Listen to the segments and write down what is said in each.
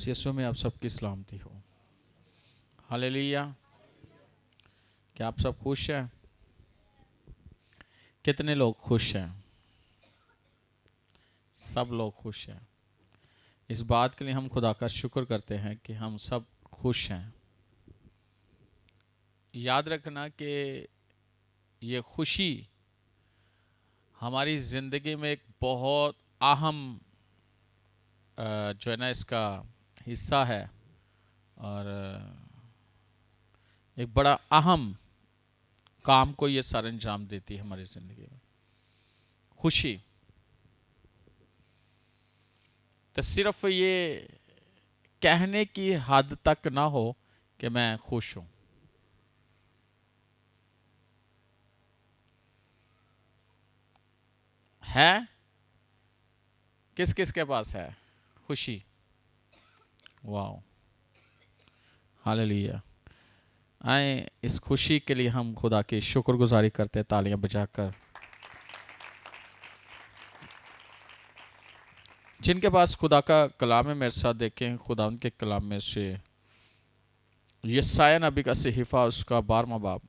मसीह यीशु में आप सबकी सलामती हो। हालेलुया। क्या आप सब खुश हैं? कितने लोग खुश हैं? सब लोग खुश हैं। इस बात के लिए हम खुदा का शुक्र करते हैं कि हम सब खुश हैं। याद रखना कि ये खुशी हमारी ज़िंदगी में एक बहुत अहम जो है ना इसका हिस्सा है और एक बड़ा अहम काम को ये सर अंजाम देती है हमारी ज़िंदगी में। खुशी तो सिर्फ ये कहने की हद तक ना हो कि मैं खुश हूं। है किस किस के पास है खुशी? वाह, हालेलुया। आए इस खुशी के लिए हम खुदा की शुक्रगुजारी करते हैं, तालियां बजाकर। जिनके पास खुदा का कलाम है मेरे साथ देखें। खुदा उनके कलाम में से यशायाह नबी का सहीफा उसका 12वां बाब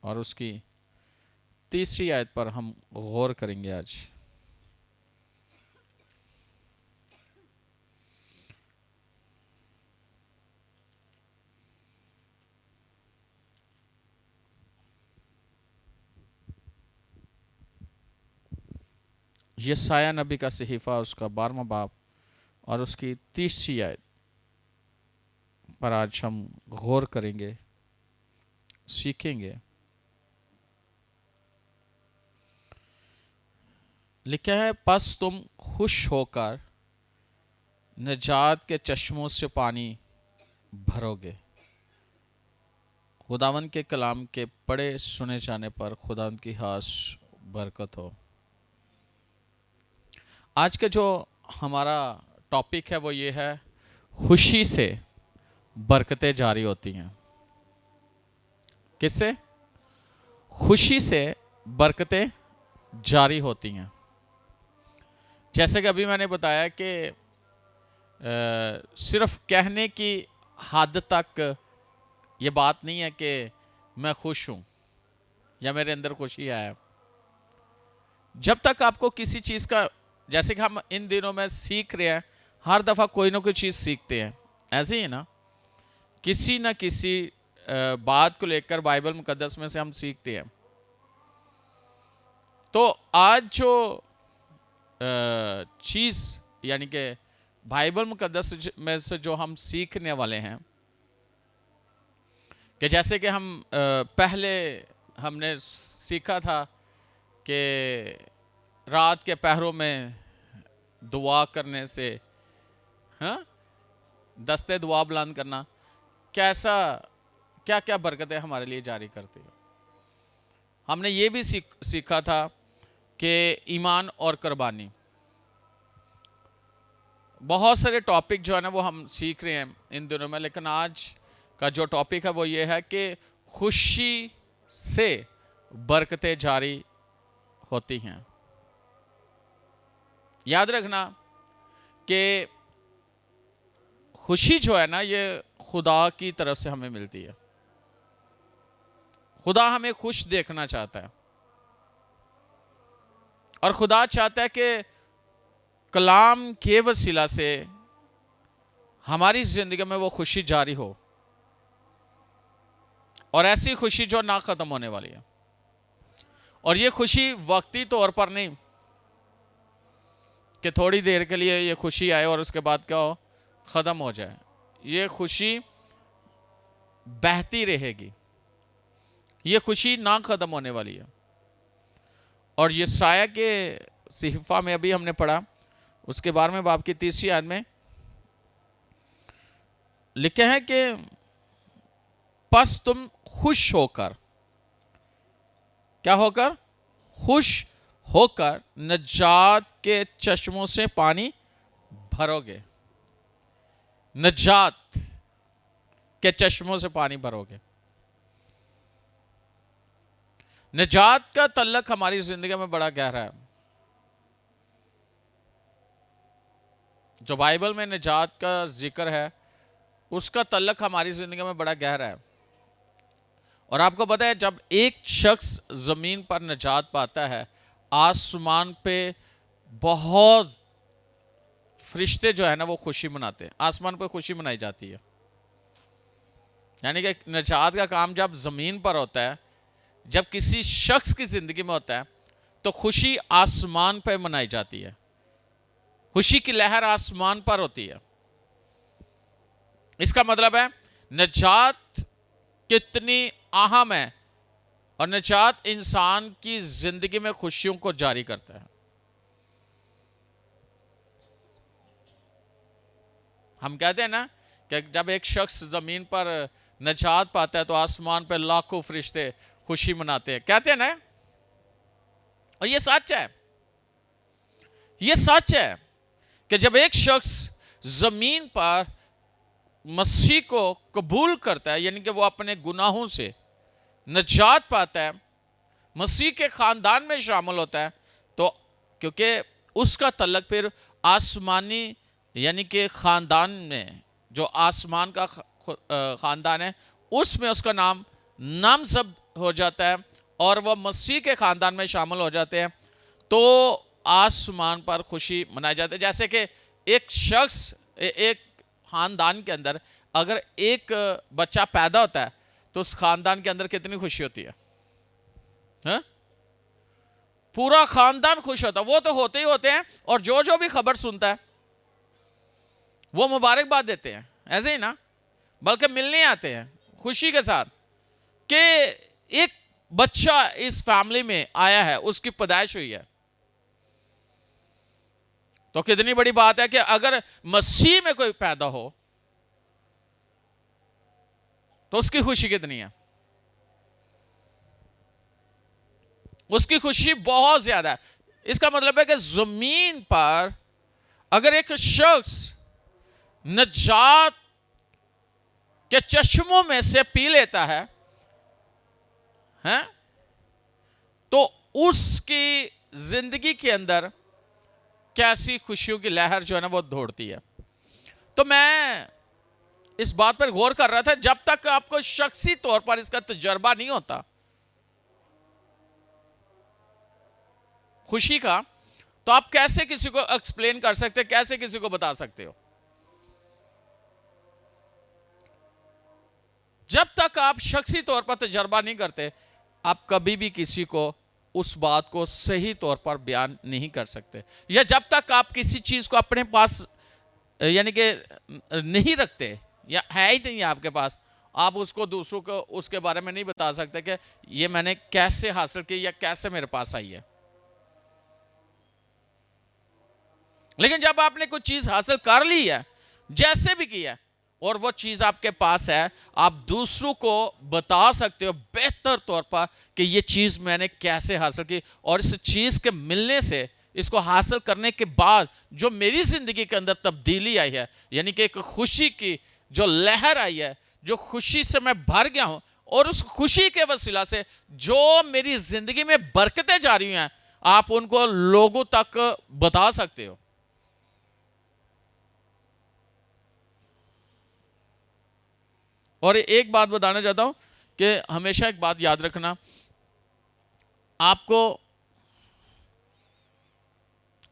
और उसकी 3री आयत पर हम गौर करेंगे आज। यशायाह नबी का सहीफा उसका 12वां बाब और उसकी 3री आयत पर आज हम गौर करेंगे, सीखेंगे। लिखा है, पस तुम खुश होकर निजात के चश्मों से पानी भरोगे। खुदावन के कलाम के पढ़े सुने जाने पर खुदावन की खास बरकत हो। आज का जो हमारा टॉपिक है वो ये है, खुशी से बरकतें जारी होती हैं। किससे? खुशी से बरकतें जारी होती हैं। जैसे कि अभी मैंने बताया कि सिर्फ कहने की हद तक ये बात नहीं है कि मैं खुश हूं या मेरे अंदर खुशी है। जब तक आपको किसी चीज़ का, जैसे कि हम इन दिनों में सीख रहे हैं, हर दफ़ा कोई ना कोई चीज़ सीखते हैं, ऐसे ही ना, किसी न किसी बात को लेकर बाइबल मुकद्दस में से हम सीखते हैं। तो आज जो चीज़ यानी कि बाइबल मुकद्दस में से जो हम सीखने वाले हैं, कि जैसे कि हम पहले हमने सीखा था कि रात के पहरों में दुआ करने से, हाँ, दस्ते दुआ बुलंद करना कैसा क्या क्या बरकतें हमारे लिए जारी करती है। हमने ये भी सीखा था कि ईमान और कुर्बानी, बहुत सारे टॉपिक जो है ना वो हम सीख रहे हैं इन दिनों में। लेकिन आज का जो टॉपिक है वो ये है कि खुशी से बरकतें जारी होती हैं। याद रखना कि खुशी जो है ना ये खुदा की तरफ से हमें मिलती है। खुदा हमें खुश देखना चाहता है और खुदा चाहता है कि कलाम के वसीला से हमारी जिंदगी में वो खुशी जारी हो, और ऐसी खुशी जो ना खत्म होने वाली है। और ये खुशी वक्ती तौर पर नहीं कि थोड़ी देर के लिए ये खुशी आए और उसके बाद क्या हो, खत्म हो जाए। ये खुशी बहती रहेगी, ये खुशी ना खत्म होने वाली है। और यशायाह के सहीफा में अभी हमने पढ़ा, उसके 12वें बाब की 3री आयत में लिखे हैं कि पस तुम खुश होकर, क्या होकर? खुश होकर निजात के चश्मों से पानी भरोगे। निजात के चश्मों से पानी भरोगे। निजात का तल्लक हमारी जिंदगी में बड़ा गहरा है। जो बाइबल में निजात का जिक्र है उसका तल्लक हमारी जिंदगी में बड़ा गहरा है। और आपको पता है, जब एक शख्स जमीन पर निजात पाता है, आसमान पे बहुत फरिश्ते जो है ना वो खुशी मनाते हैं, आसमान पे खुशी मनाई जाती है। यानी कि निजात का काम जब जमीन पर होता है, जब किसी शख्स की जिंदगी में होता है, तो खुशी आसमान पे मनाई जाती है, खुशी की लहर आसमान पर होती है। इसका मतलब है निजात कितनी अहम है, और निजात इंसान की जिंदगी में खुशियों को जारी करता है। हम कहते हैं ना कि जब एक शख्स जमीन पर निजात पाता है तो आसमान पर लाखों फरिश्ते खुशी मनाते हैं, कहते हैं ना। और ये सच है, ये सच है कि जब एक शख्स जमीन पर मसीह को कबूल करता है, यानी कि वो अपने गुनाहों से निजात पाता है, मसीह के खानदान में शामिल होता है, तो क्योंकि उसका तल्लक फिर आसमानी यानी कि खानदान में, जो आसमान का खानदान है, उसमें उसका नाम नामजद हो जाता है और वह मसीह के खानदान में शामिल हो जाते हैं, तो आसमान पर खुशी मनाई जाती है। जैसे कि एक शख्स, एक खानदान के अंदर अगर एक बच्चा पैदा होता है तो उस खानदान के अंदर कितनी खुशी होती है, हा? पूरा खानदान खुश होता है। वो तो होते ही होते हैं, और जो जो भी खबर सुनता है वो मुबारकबाद देते हैं, ऐसे ही ना, बल्कि मिलने आते हैं खुशी के साथ कि एक बच्चा इस फैमिली में आया है, उसकी पैदाइश हुई है। तो कितनी बड़ी बात है कि अगर मसीह में कोई पैदा हो तो उसकी खुशी कितनी है, उसकी खुशी बहुत ज्यादा है। इसका मतलब है कि जमीन पर अगर एक शख्स निजात के चश्मों में से पी लेता है, हैं? तो उसकी जिंदगी के अंदर कैसी खुशियों की लहर जो है ना वो दौड़ती है। तो मैं इस बात पर गौर कर रहा था, जब तक आपको शख्सी तौर पर इसका तजर्बा नहीं होता खुशी का, तो आप कैसे किसी को एक्सप्लेन कर सकते, कैसे किसी को बता सकते हो। जब तक आप शख्सी तौर पर तजर्बा नहीं करते, आप कभी भी किसी को उस बात को सही तौर पर बयान नहीं कर सकते। या जब तक आप किसी चीज को अपने पास यानी कि नहीं रखते, या है ही नहीं आपके पास, आप उसको दूसरों को उसके बारे में नहीं बता सकते कि ये मैंने कैसे हासिल की या कैसे मेरे पास आई है। लेकिन जब आपने कुछ चीज हासिल कर ली है, जैसे भी किया, और वो चीज आपके पास है, आप दूसरों को बता सकते हो बेहतर तौर पर कि ये चीज मैंने कैसे हासिल की, और इस चीज के मिलने से, इसको हासिल करने के बाद जो मेरी जिंदगी के अंदर तब्दीली आई है, यानी कि एक खुशी की जो लहर आई है, जो खुशी से मैं भर गया हूं, और उस खुशी के वसीला से जो मेरी जिंदगी में बरकतें जा रही हैं, आप उनको लोगों तक बता सकते हो। और एक बात बताना चाहता हूं कि हमेशा एक बात याद रखना, आपको,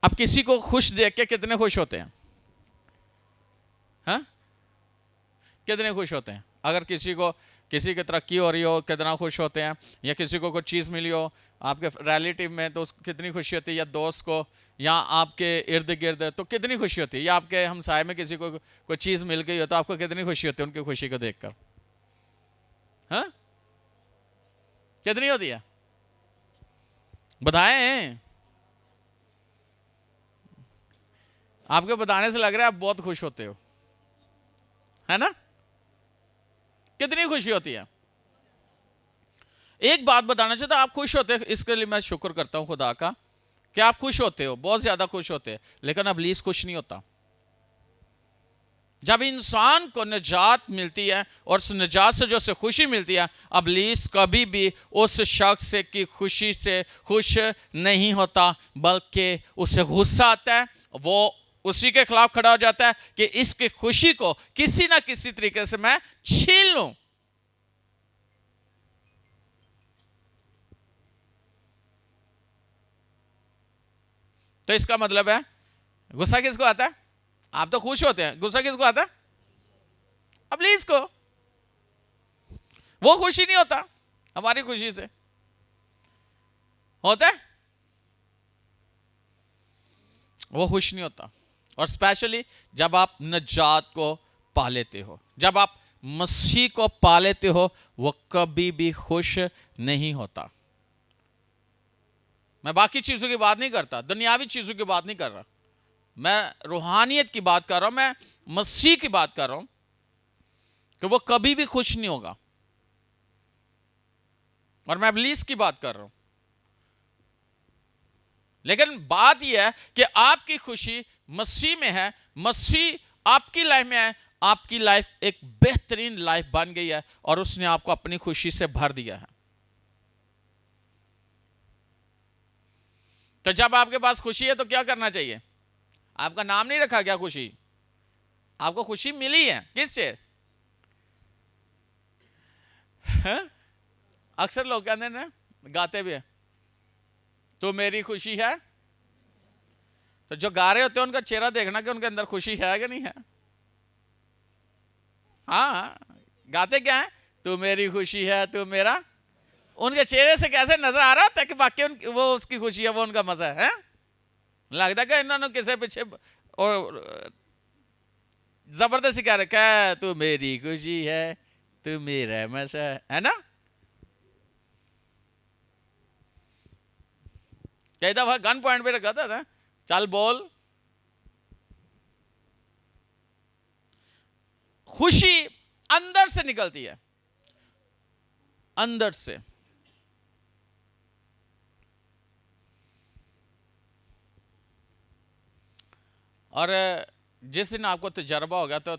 आप किसी को खुश देख के कितने खुश होते हैं, हाँ? कितने खुश होते हैं? अगर किसी को, किसी की तरक्की हो रही हो, कितना खुश होते हैं। या किसी को कोई चीज़ मिली हो आपके रिलेटिव में, तो कितनी खुशी होती है। या दोस्त को, या आपके इर्द गिर्द, तो कितनी खुशी होती है। या आपके हमसाए में किसी को कोई चीज़ मिल गई हो तो आपको कितनी खुशी होती है उनकी खुशी को देखकर, हाँ? कितनी होती है, बताएं। आपके बताने से लग रहा है आप बहुत खुश होते हो, है ना? कितनी खुशी होती है। एक बात बताना चाहता हूं, आप खुश होते हैं, इसके लिए मैं शुक्र करता हूं खुदा का कि आप खुश होते हो, बहुत ज्यादा खुश होते हैं। लेकिन अब इब्लीस खुश नहीं होता। जब इंसान को निजात मिलती है और उस निजात से जो उसे खुशी मिलती है, इब्लीस कभी भी उस शख्स की खुशी से खुश नहीं होता, बल्कि उसे गुस्सा आता है। वो उसी के खिलाफ खड़ा हो जाता है कि इसकी खुशी को किसी ना किसी तरीके से मैं छीन लूं। तो इसका मतलब है गुस्सा किसको आता है? आप तो खुश होते हैं, गुस्सा किसको आता है? इब्लीस को। वो खुशी नहीं होता हमारी खुशी से, होता है? वो खुश नहीं होता। और स्पेशली जब आप नजात को पा लेते हो, जब आप मसीह को पा लेते हो, वो कभी भी खुश नहीं होता। मैं बाकी चीजों की बात नहीं करता, दुनियावी चीजों की बात नहीं कर रहा, मैं रूहानियत की बात कर रहा हूं, मैं मसीह की बात कर रहा हूं कि वो कभी भी खुश नहीं होगा। और मैं इब्लीस की बात कर रहा हूं। लेकिन बात यह है कि आपकी खुशी मसीह में है, मसीह आपकी लाइफ में है, आपकी लाइफ एक बेहतरीन लाइफ बन गई है और उसने आपको अपनी खुशी से भर दिया है। तो जब आपके पास खुशी है तो क्या करना चाहिए? आपका नाम नहीं रखा क्या खुशी? आपको खुशी मिली है किससे? अक्सर लोग कहते हैं ना, गाते भी है, तो मेरी खुशी है। तो जो गा रहे होते हैं उनका चेहरा देखना कि उनके अंदर खुशी है कि नहीं है। हाँ, गाते क्या है? तू मेरी खुशी है, तू मेरा। उनके चेहरे से कैसे नजर आ रहा था कि वाकई वो उसकी खुशी है, वो उनका मजा है? लगता है इन्होंने किसी पीछे और जबरदस्ती कह रखा है, तू मेरी खुशी है, तू मेरा मजा है ना? कई दफा गन पॉइंट पे रखा था, चल बोल। खुशी अंदर से निकलती है, अंदर से। और जिस दिन आपको तजर्बा होगा तो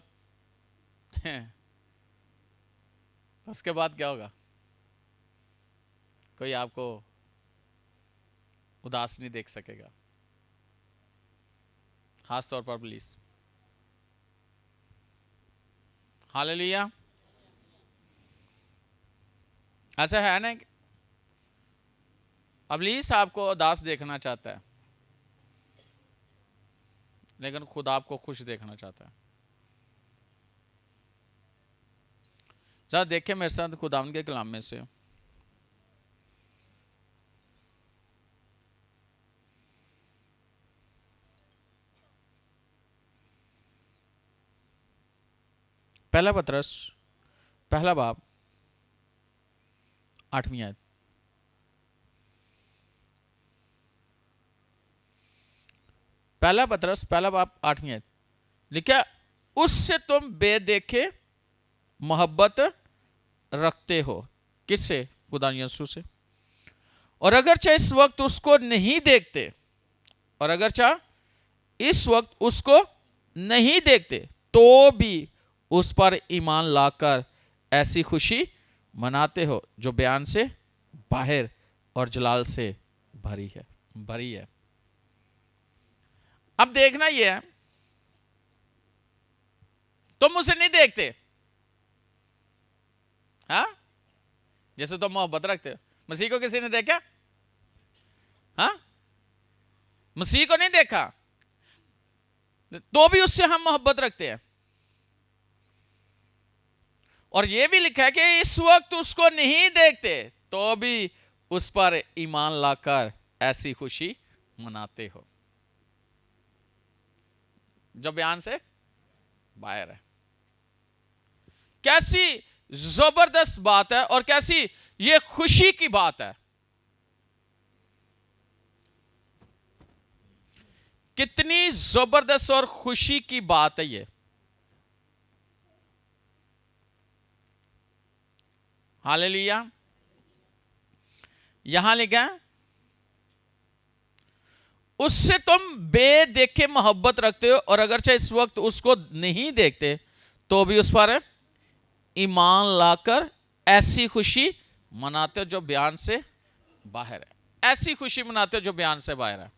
उसके बाद क्या होगा? कोई आपको उदास नहीं देख सकेगा, खास तौर पर पुलिस। हालेलुया। ऐसा है ना, इब्लीस आपको उदास देखना चाहता है, लेकिन खुद आपको खुश देखना चाहता है। जरा देखें मेरे साथ खुदावंद के कलाम में से पहला पतरस पहला बाब 8वीं आयत। पहला पतरस पहला बाब 8वीं आयत लिखा, उससे तुम बेदेखे मोहब्बत रखते हो। किससे? खुदा यीशु से। और अगर चाहे इस वक्त उसको नहीं देखते, और अगर चाहे इस वक्त उसको नहीं देखते, तो भी उस पर ईमान लाकर ऐसी खुशी मनाते हो जो बयान से बाहर और जलाल से भरी है। अब देखना यह है, तुम उसे नहीं देखते, हाँ? जैसे तुम मोहब्बत रखते हो। मसीह को किसी ने देखा? हाँ, मसीह को नहीं देखा, तो भी उससे हम मोहब्बत रखते हैं। और यह भी लिखा है कि इस वक्त उसको नहीं देखते, तो भी उस पर ईमान लाकर ऐसी खुशी मनाते हो जो बयान से बाहर है। कैसी जबरदस्त बात है और कैसी ये खुशी की बात है। कितनी जबरदस्त और खुशी की बात है ये। हालेलुया। यहां लिखा है, उससे तुम बेदेखे मोहब्बत रखते हो, और अगर चाहे इस वक्त उसको नहीं देखते तो भी उस पर ईमान लाकर ऐसी खुशी मनाते हो जो बयान से बाहर है। ऐसी खुशी मनाते हो जो बयान से बाहर है।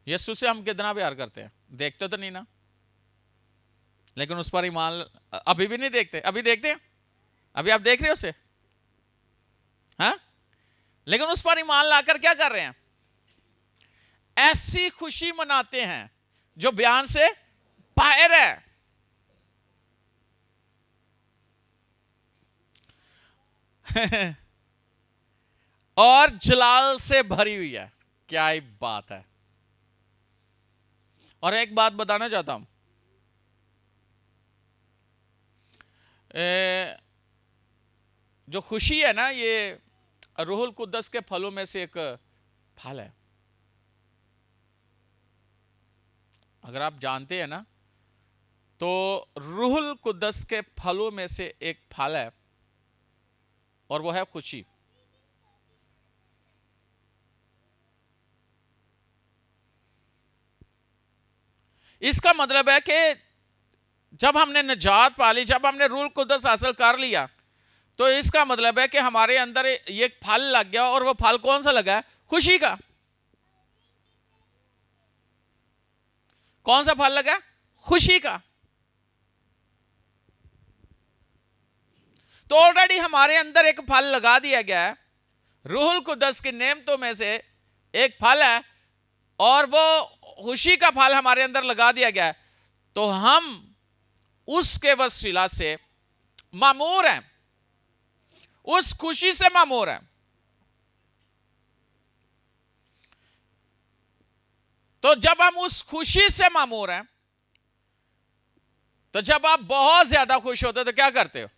यीशु से हम कितना प्यार करते हैं, देखते तो नहीं ना, लेकिन उस पर ईमान अभी भी नहीं देखते। अभी देखते हैं, अभी आप देख रहे हो उसे, हाँ? लेकिन उस पर ईमान लाकर क्या कर रहे हैं? ऐसी खुशी मनाते हैं जो बयान से बाहर है। और जलाल से भरी हुई है। क्या ही बात है। और एक बात बताना चाहता हूं, जो खुशी है ना, ये रूहुल कुद्दस के फलों में से एक फल है। अगर आप जानते हैं ना, तो रूहुल कुद्दस के फलों में से एक फल है, और वो है खुशी। इसका मतलब है कि जब हमने निजात पा ली, जब हमने रूहुल कुद्दस हासिल कर लिया, तो इसका मतलब है कि हमारे अंदर ये फल लग गया। और वो फल कौन सा लगा है? खुशी का। कौन सा फल लगा? खुशी का। तो ऑलरेडी हमारे अंदर एक फल लगा दिया गया है। रूहुल कुद्दस की नेमतों में से एक फल है, और वो खुशी का फल हमारे अंदर लगा दिया गया है। तो हम उसके वसीला से मामूर हैं, उस खुशी से मामूर हैं। तो जब हम उस खुशी से मामूर हैं, तो जब आप बहुत ज्यादा खुश होते हो तो क्या करते हो?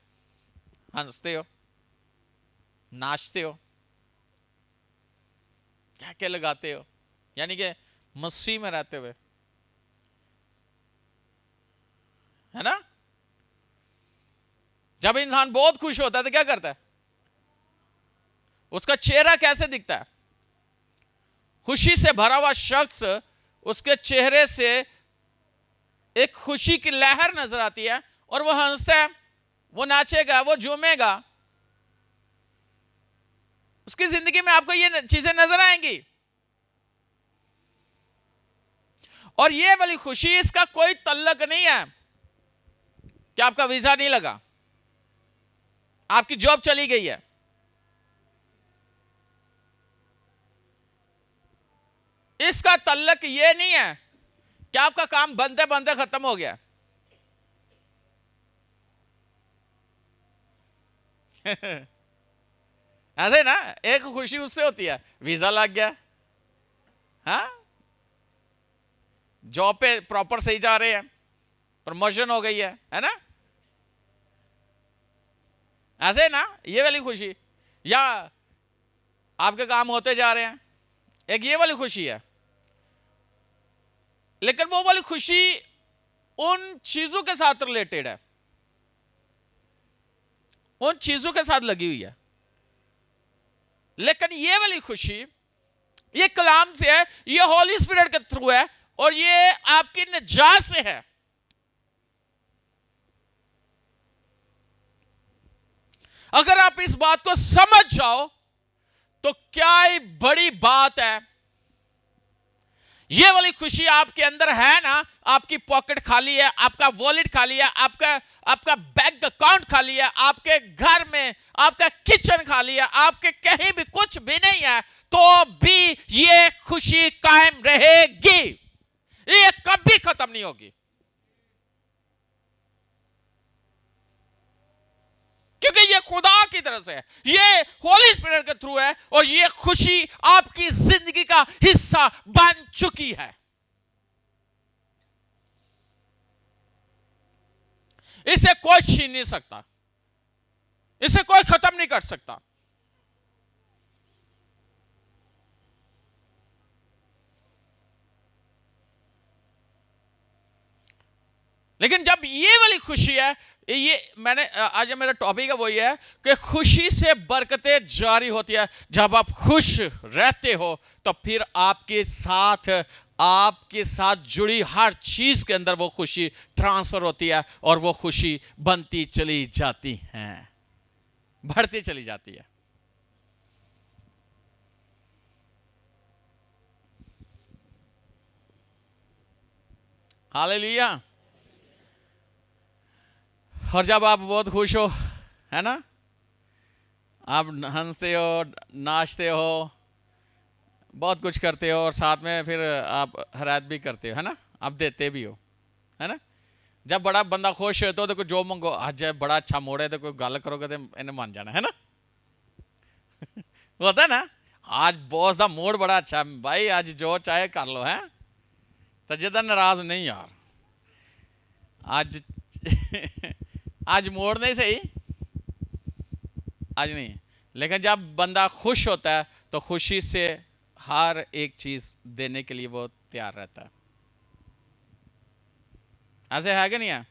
हंसते हो, नाचते हो, क्या क्या लगाते हो, यानी कि मस्ती में रहते हुए, है ना? जब इंसान बहुत खुश होता है तो क्या करता है? उसका चेहरा कैसे दिखता है? खुशी से भरा हुआ शख्स, उसके चेहरे से एक खुशी की लहर नजर आती है, और वो हंसता है, वो नाचेगा, वो झूमेगा। उसकी जिंदगी में आपको ये चीजें नजर आएंगी। और ये वाली खुशी, इसका कोई तल्लक नहीं है कि आपका वीजा नहीं लगा, आपकी जॉब चली गई है। इसका तल्लक ये नहीं है कि आपका काम बनते बनते खत्म हो गया। ऐसे ना, एक खुशी उससे होती है, वीजा लग गया, हाँ, जॉब पे प्रॉपर सही जा रहे हैं, प्रमोशन हो गई है ना? ऐसे ना, ये वाली खुशी, या आपके काम होते जा रहे हैं, एक ये वाली खुशी है। लेकिन वो वाली खुशी उन चीजों के साथ रिलेटेड है, उन चीजों के साथ लगी हुई है। लेकिन ये वाली खुशी, ये कलाम से है, ये होली स्पिरिट के थ्रू है, और ये आपकी निजात से है। अगर आप इस बात को समझ जाओ तो क्या ही बड़ी बात है। ये वाली खुशी आपके अंदर है ना, आपकी पॉकेट खाली है, आपका वॉलेट खाली है, आपका बैंक अकाउंट खाली है, आपके घर में आपका किचन खाली है, आपके कहीं भी कुछ भी नहीं है, तो भी ये खुशी कायम रहेगी, ये कभी खत्म नहीं होगी। क्योंकि ये खुदा की तरफ से है, ये होली स्पिरिट के थ्रू है, और ये खुशी आपकी जिंदगी का हिस्सा बन चुकी है। इसे कोई छीन नहीं सकता, इसे कोई खत्म नहीं कर सकता। लेकिन जब ये वाली खुशी है। ये मैंने आज मेरा टॉपिक है वही है कि खुशी से बरकतें जारी होती है। जब आप खुश रहते हो तो फिर आपके साथ जुड़ी हर चीज के अंदर वो खुशी ट्रांसफर होती है और वो खुशी बनती चली जाती है, बढ़ती चली जाती है। हालेलुया। और जब आप बहुत खुश हो, है ना, आप हंसते हो, नाचते हो, बहुत कुछ करते हो और साथ में फिर आप हरायत भी करते हो, है ना, आप देते भी हो, है ना। जब बड़ा बंदा खुश है तो जो मंगो, आज बड़ा अच्छा मोड़ है तो कोई गल करोगे तो इन्हें मान जाना, है ना। होता है ना, आज बॉस का मूड बड़ा अच्छा है भाई, आज जो चाहे कर लो, है तो जिदा नाराज नहीं यार, आज आज मूड नहीं सही, आज नहीं। लेकिन जब बंदा खुश होता है तो खुशी से हर एक चीज देने के लिए वो तैयार रहता है। ऐसे है कि नहीं है?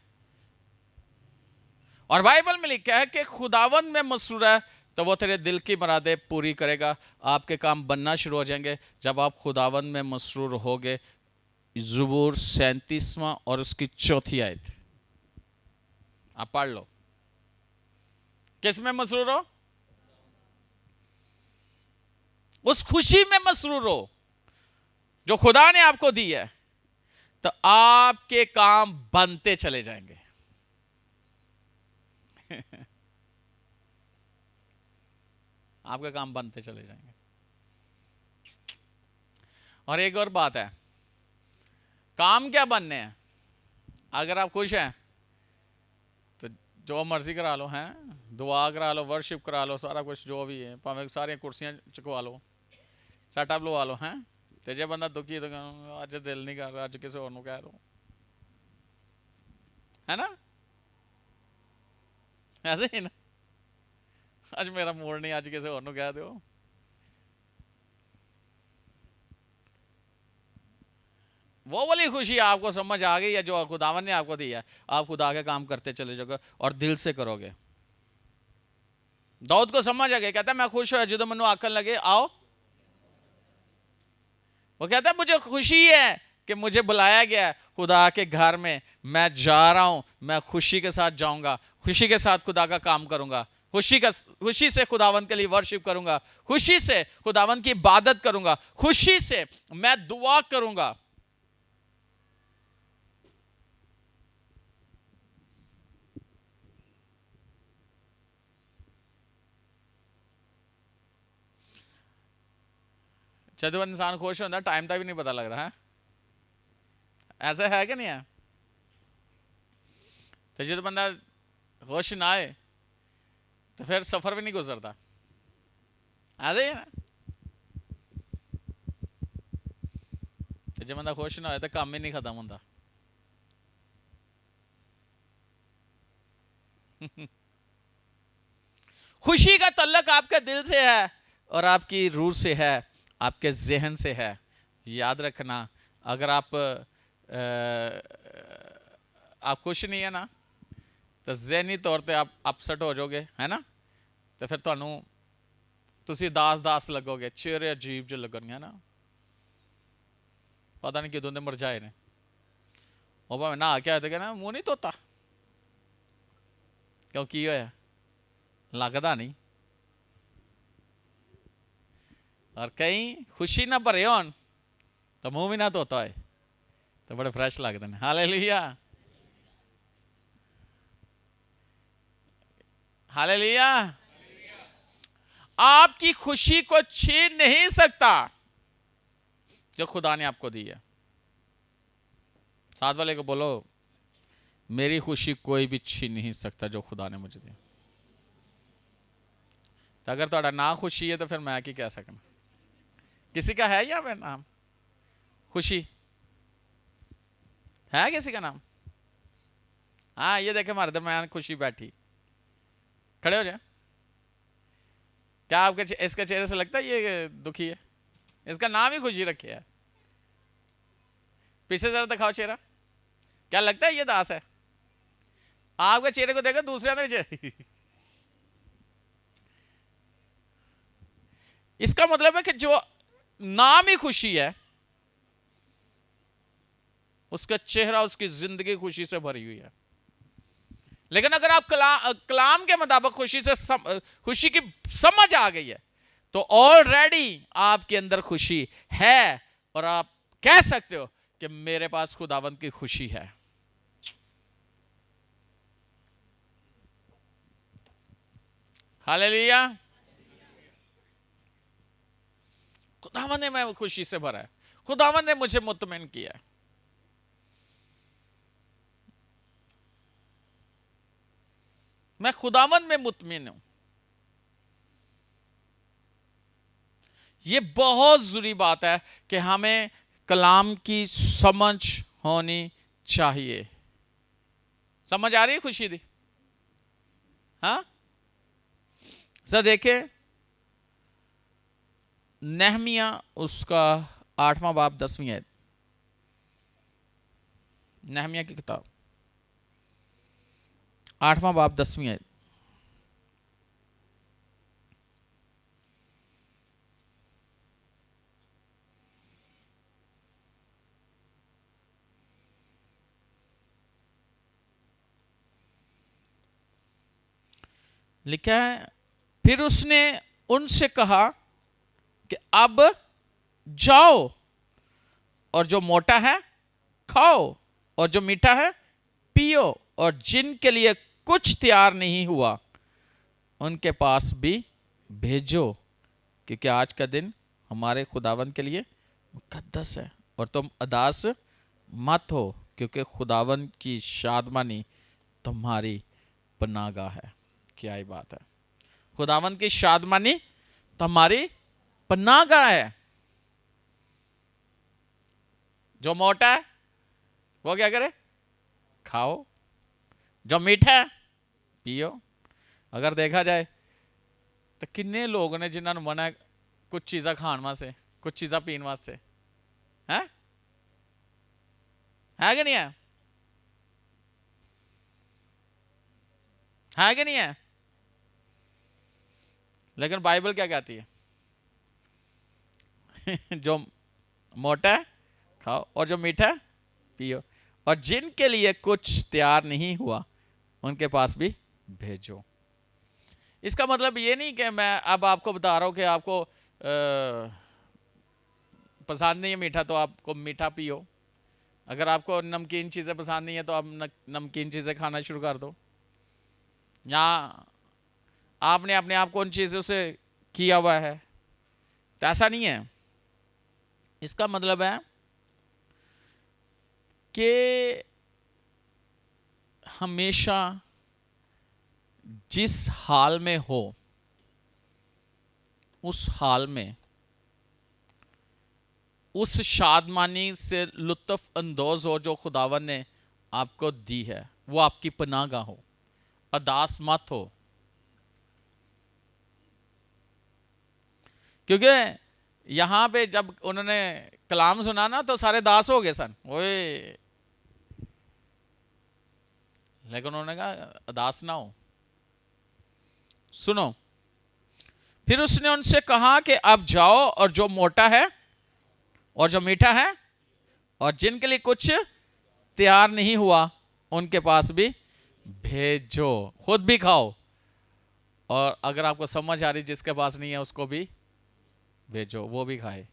और बाइबल में लिखा है कि खुदावन में मसरूर है तो वो तेरे दिल की मुरादें पूरी करेगा। आपके काम बनना शुरू हो जाएंगे जब आप खुदावन में मसरूर होगे। ज़बूर 37वां और उसकी 4थी आयत आप पढ़ लो। किस में मसरूर हो? उस खुशी में मसरूर हो जो खुदा ने आपको दी है, तो आपके काम बनते चले जाएंगे। आपके काम बनते चले जाएंगे। और एक और बात है, काम क्या बनने हैं? अगर आप खुश हैं तो जो मर्जी करा लो, हैं दुआ करा लो, वर्शिप करा लो, सारा कुछ जो भी है, भावें सारी कुर्सियां चुकवा लो, सेटअप लवा लो, हैं तो जे बंदा दुखी तो अज दिल नहीं कर रहा, अज किसी और को कह दो, है ना, ऐसे ही ना, अज मेरा मूड नहीं, अज किसी और को कह दो। वो वाली खुशी आपको समझ आ गई है जो खुदावन ने आपको दी है, आप खुदा के काम करते चले जाओगे और दिल से करोगे। दाऊद को समझ आ गया, कहता है मैं खुश हो जो मनु आखन लगे आओ, वो कहता है मुझे खुशी है कि मुझे बुलाया गया है खुदा के घर में, मैं जा रहा हूं, मैं खुशी के साथ जाऊंगा, खुशी के साथ खुदा का काम करूंगा, खुशी से खुदावन के लिए वर्शिप करूंगा, खुशी से खुदावन की इबादत करूंगा, खुशी से मैं दुआ करूंगा। जब इंसान खुश होता है टाइम का भी नहीं पता लग रहा है, ऐसा है कि नहीं है? तो जो बंदा खुश ना आए तो फिर सफर भी नहीं गुजरता, ऐसा ही है ना। तो जो बंदा खुश ना हो तो काम ही नहीं खत्म होता। खुशी का तल्लक आपके दिल से है और आपकी रूह से है, आपके जहन से है। याद रखना, अगर आप खुश नहीं है ना तो जहनी तौर पे आप अपसेट हो जाओगे, है ना, तो फिर तुसी दास लगोगे, चेहरे अजीब जो लगन, है ना, पता नहीं किदों दे मरजाए ने, और भावें नहा के आए तो कहना मुंह नहीं धोता, क्यों की होया, लगता नहीं। और कहीं खुशी ना भरे होन तो मुंह भी ना धोता है तो बड़े फ्रेश लगते हैं। Hallelujah, hallelujah. आपकी खुशी को छीन नहीं सकता जो खुदा ने आपको दी है। साथ वाले को बोलो, मेरी खुशी कोई भी छीन नहीं सकता जो खुदा ने मुझे दी। तो अगर थोड़ा ना खुशी है तो फिर मैं क्या कह सकना? किसी का है या मैं नाम खुशी है? किसी का नाम? हाँ, ये देखे हमारे दरमियान खुशी बैठी, खड़े हो जाए। क्या आपके इसके चेहरे से लगता है ये दुखी है? इसका नाम ही खुशी रखे है। पीछे जरा दिखाओ चेहरा, क्या लगता है ये दास है? आपके चेहरे को देखो, दूसरे ने चेहरे इसका मतलब है कि जो नाम ही खुशी है, उसका चेहरा, उसकी जिंदगी खुशी से भरी हुई है। लेकिन अगर आप कलाम के मुताबिक खुशी की समझ आ गई है, तो ऑलरेडी आपके अंदर खुशी है, और आप कह सकते हो कि मेरे पास खुदावंद की खुशी है। हालेलुया। खुदावंद ने मैं खुशी से भरा है, खुदावंद ने मुझे मुतमिन किया है। मैं खुदावंद में मुतमिन हूं। यह बहुत जरूरी बात है कि हमें कलाम की समझ होनी चाहिए। समझ आ रही है खुशी दी? हाँ, सर देखिए, नेहमिया उसका 8वां बाब 10वीं आयत, नेहमिया की किताब 8वां बाब 10वीं आयत। लिखा है, फिर उसने उनसे कहा कि अब जाओ और जो मोटा है खाओ, और जो मीठा है पियो, और जिनके लिए कुछ तैयार नहीं हुआ उनके पास भी भेजो, क्योंकि आज का दिन हमारे खुदावन के लिए मुकद्दस है। और तुम उदास मत हो, क्योंकि खुदावन की शादमानी तुम्हारी पनाहगाह है। क्या ही बात है, खुदावन की शादमानी तुम्हारी पनाहगाह है। जो मोटा है वो क्या करे? खाओ। जो मीठा है पियो। अगर देखा जाए तो किन्ने लोग ने जिन्होंने मना है कुछ चीज़ा खाण वास्ते, कुछ चीज़ा पीन वास्ते, है कि नहीं है? है कि नहीं है? लेकिन बाइबल क्या कहती है? जो मोटा है खाओ, और जो मीठा है पियो, और जिनके लिए कुछ तैयार नहीं हुआ उनके पास भी भेजो। इसका मतलब ये नहीं कि मैं अब आपको बता रहा हूं कि आपको पसंद नहीं है मीठा तो आपको मीठा पियो। अगर आपको नमकीन चीज़ें पसंद नहीं है तो आप नमकीन चीज़ें खाना शुरू कर दो, या आपने अपने आप को उन चीज़ों से किया हुआ है, तो ऐसा नहीं है। इसका मतलब है कि हमेशा जिस हाल में हो उस हाल में उस शादमानी से लुत्फ अंदोज हो जो खुदावन ने आपको दी है, वो आपकी पनाहगाह हो। उदास मत हो, क्योंकि यहां पे जब उन्होंने कलाम सुना ना तो सारे दास हो गए सन, ओए, लेकिन उन्होंने कहा उदास ना हो। सुनो, फिर उसने उनसे कहा कि अब जाओ और जो मोटा है और जो मीठा है और जिनके लिए कुछ तैयार नहीं हुआ उनके पास भी भेजो। खुद भी खाओ, और अगर आपको समझ आ रही जिसके पास नहीं है उसको भी भेजो, वो भी खाए।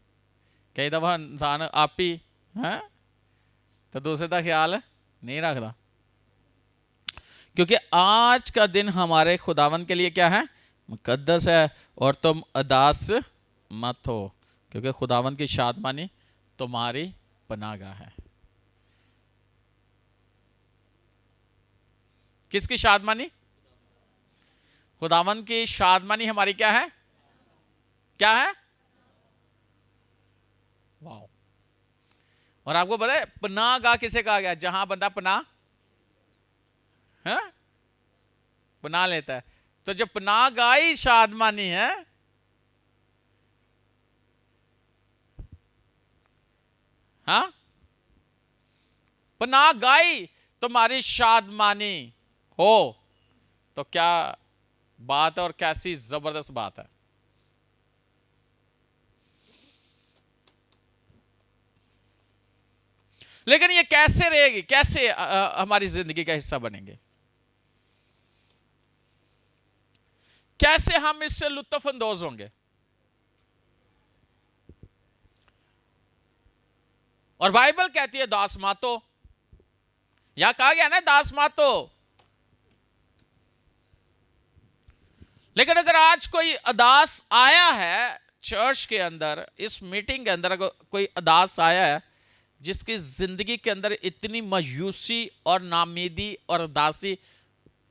कई दफा इंसान आप ही है तो दूसरे का ख्याल नहीं रखता, क्योंकि आज का दिन हमारे खुदावन के लिए क्या है? मुकद्दस है। और तुम उदास मत हो, क्योंकि खुदावन की शादमानी तुम्हारी पनाहगाह है। किसकी शादमानी? खुदावन की शादमानी हमारी क्या है? क्या है? वाह। और आपको पता है पनाहगाह किसे कहा गया? जहां बंदा पनाह लेता है। तो जो पनाहगाह ही शादमानी है, हाँ, पनाहगाह तुम्हारी शादमानी हो तो क्या बात है और कैसी जबरदस्त बात है। लेकिन ये कैसे रहेगी, कैसे हमारी जिंदगी का हिस्सा बनेंगे, कैसे हम इससे लुत्फ अंदोज होंगे। और बाइबल कहती है दास मातो, यहां कहा गया ना दास मातो। लेकिन अगर आज कोई अदास आया है चर्च के अंदर, इस मीटिंग के अंदर अगर कोई अदास आया है जिसकी जिंदगी के अंदर इतनी मायूसी और नामीदी और उदासी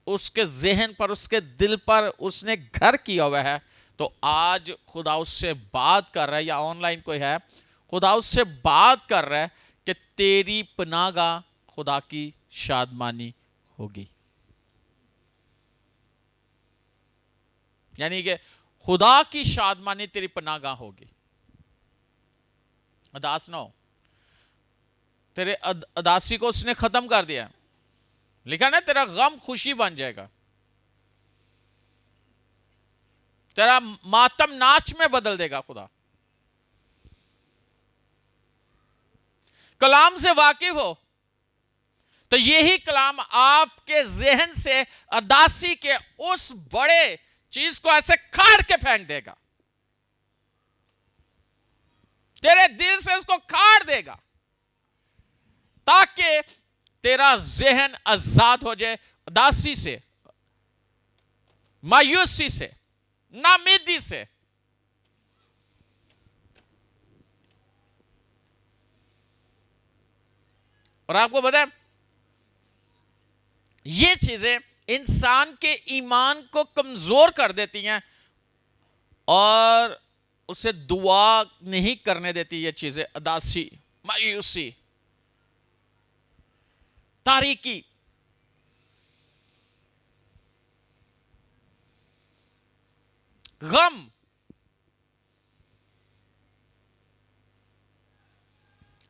उसके जहन पर, उसके दिल पर उसने घर किया हुआ है, तो आज खुदा उससे बात कर रहा है, या ऑनलाइन कोई है, खुदा उससे बात कर रहा है कि तेरी पनाहगाह खुदा की शादमानी होगी। यानी कि खुदा की शादमानी तेरी पनाहगाह होगी। अदास ना हो, तेरे अदासी को उसने खत्म कर दिया। लिखा ना तेरा गम खुशी बन जाएगा, तेरा मातम नाच में बदल देगा खुदा। कलाम से वाकिफ हो तो यही कलाम आपके जहन से अदासी के उस बड़े चीज को ऐसे खाड़ के फेंक देगा, तेरे दिल से उसको खाड़ देगा, ताकि तेरा जहन आजाद हो जाए उदासी से, मायूसी से, नामीदी से। और आपको पता है ये चीजें इंसान के ईमान को कमजोर कर देती हैं और उसे दुआ नहीं करने देती। ये चीजें उदासी, मायूसी, तारीकी, गम,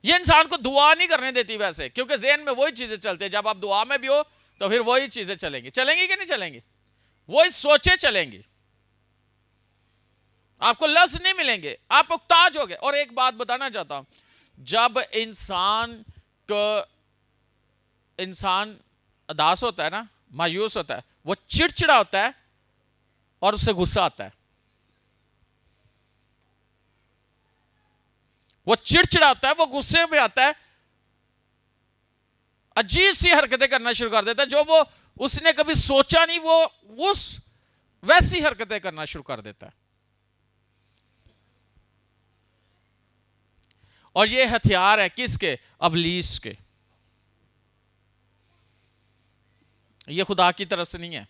ये इंसान को दुआ नहीं करने देती वैसे, क्योंकि ज़हन में वही चीजें चलती है। जब आप दुआ में भी हो तो फिर वही चीजें चलेंगी। चलेंगी कि नहीं चलेंगी? वही सोचे चलेंगी, आपको लफ्ज नहीं मिलेंगे, आप मुख्ताज हो गए। और एक बात बताना चाहता हूं, जब इंसान अदास होता है ना, मायूस होता है, वो चिड़चिड़ा होता है और उससे गुस्सा आता है। वो चिड़चिड़ा होता है, वो गुस्से में आता है, अजीब सी हरकतें करना शुरू कर देता है जो वो उसने कभी सोचा नहीं, वो उस वैसी हरकतें करना शुरू कर देता है। और ये हथियार है किसके? अबलीस के। ये खुदा की तरफ से नहीं है।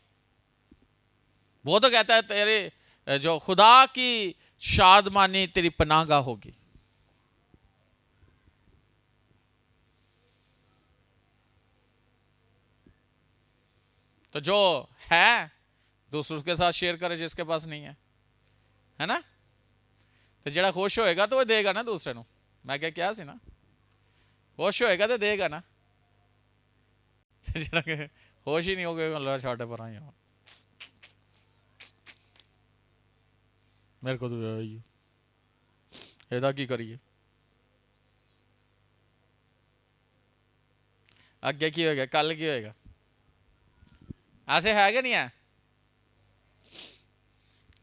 वो तो कहता है तेरे जो खुदा की शादमानी तेरी पनाहगाह होगी। तो जो है दूसरों के साथ शेयर करे जिसके पास नहीं है ना। तो जरा खुश होएगा तो वो देगा ना दूसरे को। मैं क्या सी ना, खुश होएगा तो देगा ना। जरा खुश ही नहीं हो गए, अल्लाह छाटे पर आई मेरे को तो ਇਹਦਾ की करिए, अगे की होएगा, कल की होएगा, ऐसे है कि नहीं है।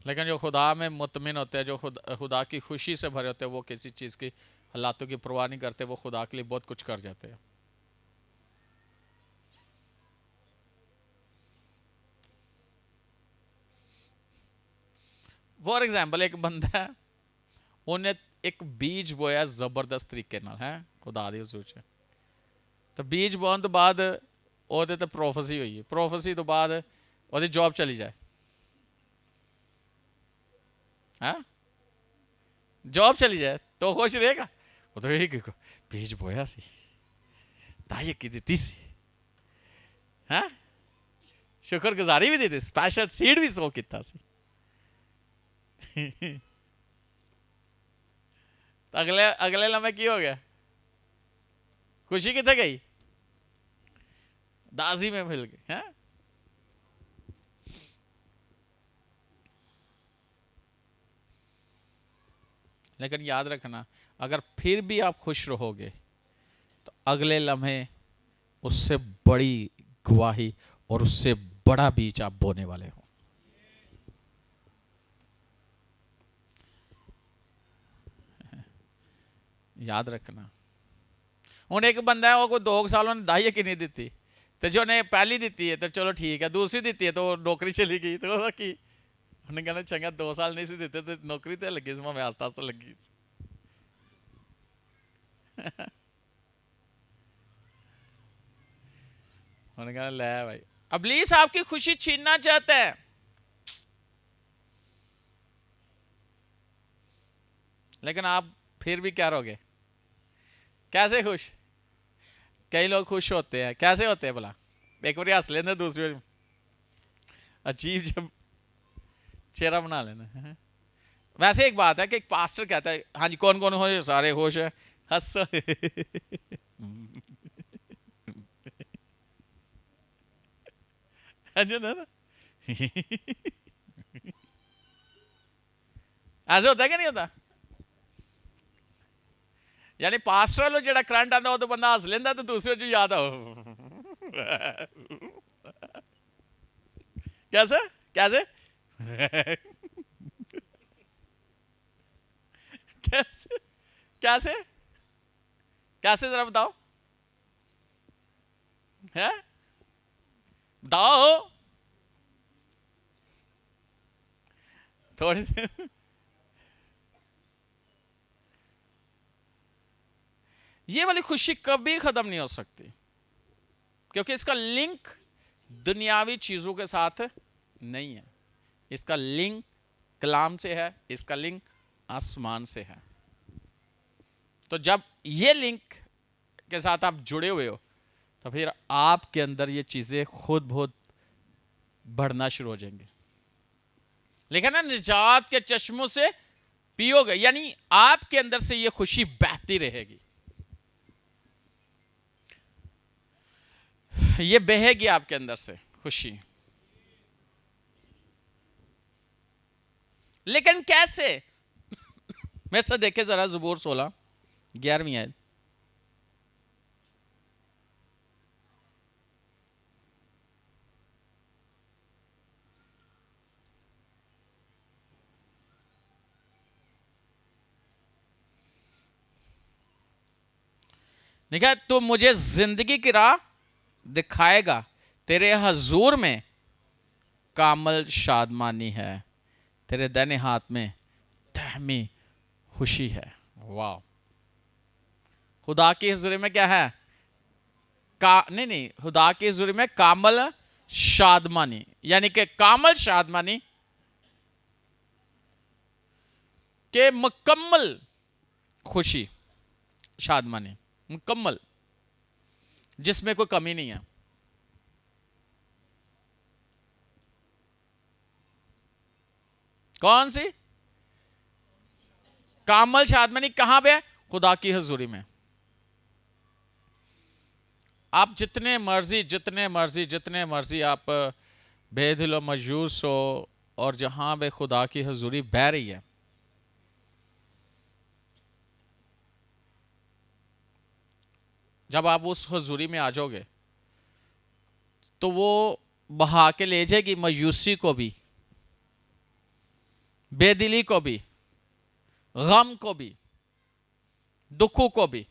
लेकिन जो खुदा में मुतमिन होते हैं, जो खुदा की खुशी से भरे होते हैं, वो किसी चीज़ की हालातों की परवाह नहीं करते, वो खुदा के लिए बहुत कुछ कर जाते हैं। फॉर एग्जाम्पल एक बंदा है, उन्हें एक बीज बोया जबरदस्त तरीके नाल है खुदा दी हज़ूर च। तो बीज बोने तो बाद ਉਹਦੇ ਤੇ ਪ੍ਰੋਫੈਸੀ ਹੋਈ ਹੈ, ਪ੍ਰੋਫੈਸੀ ਤੋਂ ਬਾਅਦ ਉਹਦੀ जॉब चली जाए, हाँ जॉब चली जाए तो खुश रहेगा। वो तो यही बीज बोया सी, ताई की दी सी, हाँ शुक्रगुजारी भी दी थी, स्पेशल सीड भी सो किया सी। तो अगले लम्हे की हो गया, खुशी कितने गई? दाजी में मिल गई है। लेकिन याद रखना, अगर फिर भी आप खुश रहोगे तो अगले लम्हे उससे बड़ी गवाही और उससे बड़ा बीज आप बोने वाले हो। याद रखना। हूँ एक बंदा है, वो कोई 2 सालों ने दाई की नहीं दी, तो जो ने पहली दी है तो चलो ठीक है, दूसरी दी है तो नौकरी चली गई, तो की उन्हें कहना चंगा 2 साल नहीं सी देते तो नौकरी तो लगी इसमें, मैं आस्ता आस्ता लगी। उन्हें कहना ले भाई, इब्लीस आपकी खुशी छीनना चाहता है, लेकिन आप फिर भी क्या रहोगे? कैसे खुश? कई लोग खुश होते हैं, कैसे होते हैं भला? एक बार हंस लेते, दूसरी बार अजीब जब चेहरा बना लेना। वैसे एक बात है कि एक पास्टर कहता है, हाँ जी कौन कौन हो? सारे खुश है, हंस। ऐसे होता है क्या? नहीं होता? यानी पास्टर वालों जो करंट आता, वो तो बंदा हंस लेंदा, तो दूसरे जो याद आओ। कैसे कैसे कैसे कैसे कैसे जरा बताओ, है बताओ थोड़ी। ये वाली खुशी कभी खत्म नहीं हो सकती, क्योंकि इसका लिंक दुनियावी चीजों के साथ नहीं है, इसका लिंक कलाम से है, इसका लिंक आसमान से है। तो जब ये लिंक के साथ आप जुड़े हुए हो, तो फिर आपके अंदर ये चीजें खुद बहुत बढ़ना शुरू हो जाएंगी। लेकिन ना, निजात के चश्मों से पियोगे, यानी आपके अंदर से ये खुशी बहती रहेगी, ये बहेगी आपके अंदर से खुशी। लेकिन कैसे? मेरे से देखे जरा ज़बूर 16:11 आयत। देखा, तो मुझे जिंदगी की राह दिखाएगा, तेरे हजूर में कामल शादमानी है, तेरे दाहिने हाथ में तहमी खुशी है। वाह! खुदा की हजूरी में क्या है? नहीं, खुदा की हजूरी में कामल शादमानी, यानी कि कामल शादमानी के मुकम्मल खुशी, शादमानी मुकम्मल, जिसमें कोई कमी नहीं है। कौन सी कामल शादमानी? कहां पे है? खुदा की हजूरी में। आप जितने मर्जी आप बेदिल मजूस हो, और जहां पे खुदा की हजूरी बह रही है, जब आप उस हजूरी में आ जाओगे तो वो बहा के ले जाएगी मायूसी को भी, बेदिली को भी, गम को भी, दुखों को भी।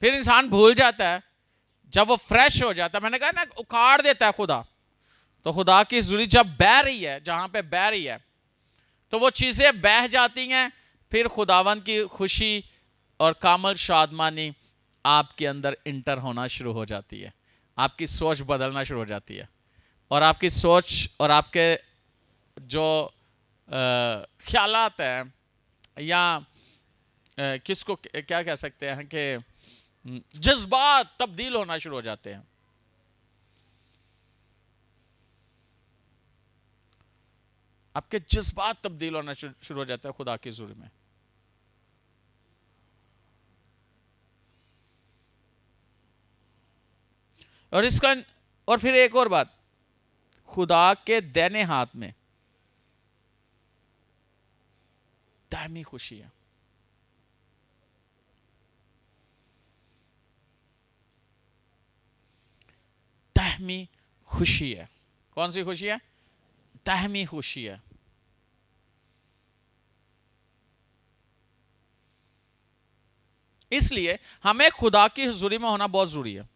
फिर इंसान भूल जाता है, जब वो फ्रेश हो जाता है, मैंने कहा ना, उखाड़ देता है खुदा। तो खुदा की हजूरी जब बह रही है, जहां पे बह रही है, तो वो चीजें बह जाती हैं। फिर खुदावन की खुशी और कामल शादमानी आपके अंदर इंटर होना शुरू हो जाती है, आपकी सोच बदलना शुरू हो जाती है, और आपकी सोच और आपके जो ख्यालात हैं, या किसको क्या कह सकते हैं कि जज्बात तब्दील होना शुरू हो जाते हैं। आपके जज्बात तब्दील होना शुरू हो जाते हैं खुदा की हुजूर में। और इसका, और फिर एक और बात, खुदा के दाहिने हाथ में दायमी खुशी है। दायमी खुशी है। कौन सी खुशी है? दायमी खुशी है। इसलिए हमें खुदा की हुजूरी में होना बहुत जरूरी है।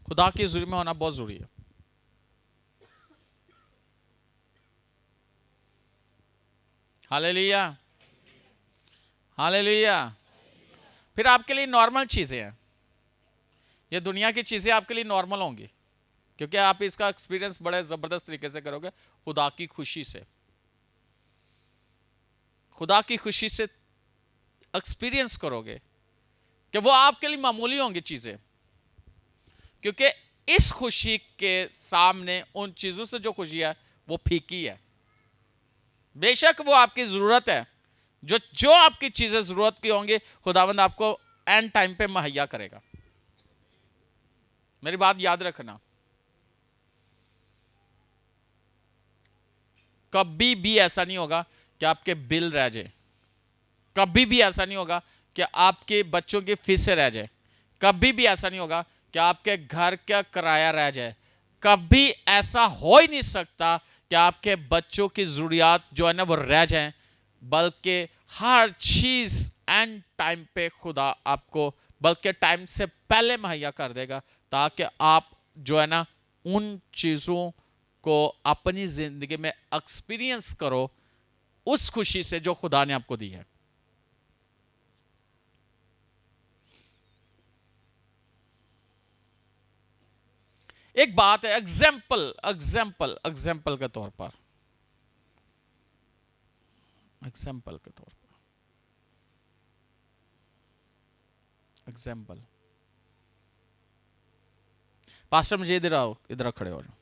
खुदा की हुजूरी में होना बहुत जरूरी है। Hallelujah, hallelujah. फिर आपके लिए नॉर्मल चीजें हैं, ये दुनिया की चीजें आपके लिए नॉर्मल होंगी, क्योंकि आप इसका एक्सपीरियंस बड़े जबरदस्त तरीके से करोगे खुदा की खुशी से। खुदा की खुशी से एक्सपीरियंस करोगे कि वो आपके लिए मामूली होंगी चीजें, क्योंकि इस खुशी के सामने उन चीजों से जो खुशी है वो फीकी है। बेशक वो आपकी जरूरत है, जो जो आपकी चीजें जरूरत की होंगी खुदावंद आपको एंड टाइम पे मुहैया करेगा। मेरी बात याद रखना, कभी भी ऐसा नहीं होगा कि आपके बिल रह जाए, कभी भी ऐसा नहीं होगा कि आपके बच्चों की फीसें रह जाए, कभी भी ऐसा नहीं होगा कि आपके घर का किराया रह जाए, कभी ऐसा हो ही नहीं सकता कि आपके बच्चों की जरूरियात जो है ना वो रह जाएं, बल्कि हर चीज एंड टाइम पे खुदा आपको बल्कि टाइम से पहले मुहैया कर देगा, ताकि आप जो है ना उन चीजों को अपनी जिंदगी में एक्सपीरियंस करो उस खुशी से जो खुदा ने आपको दी है। एक बात है, एग्जाम्पल एग्जाम्पल एग्जाम्पल के तौर पर, एग्जाम्पल के तौर पर एग्जाम्पल, पास्टर मुझे इधर आओ, इधर खड़े हो जाओ।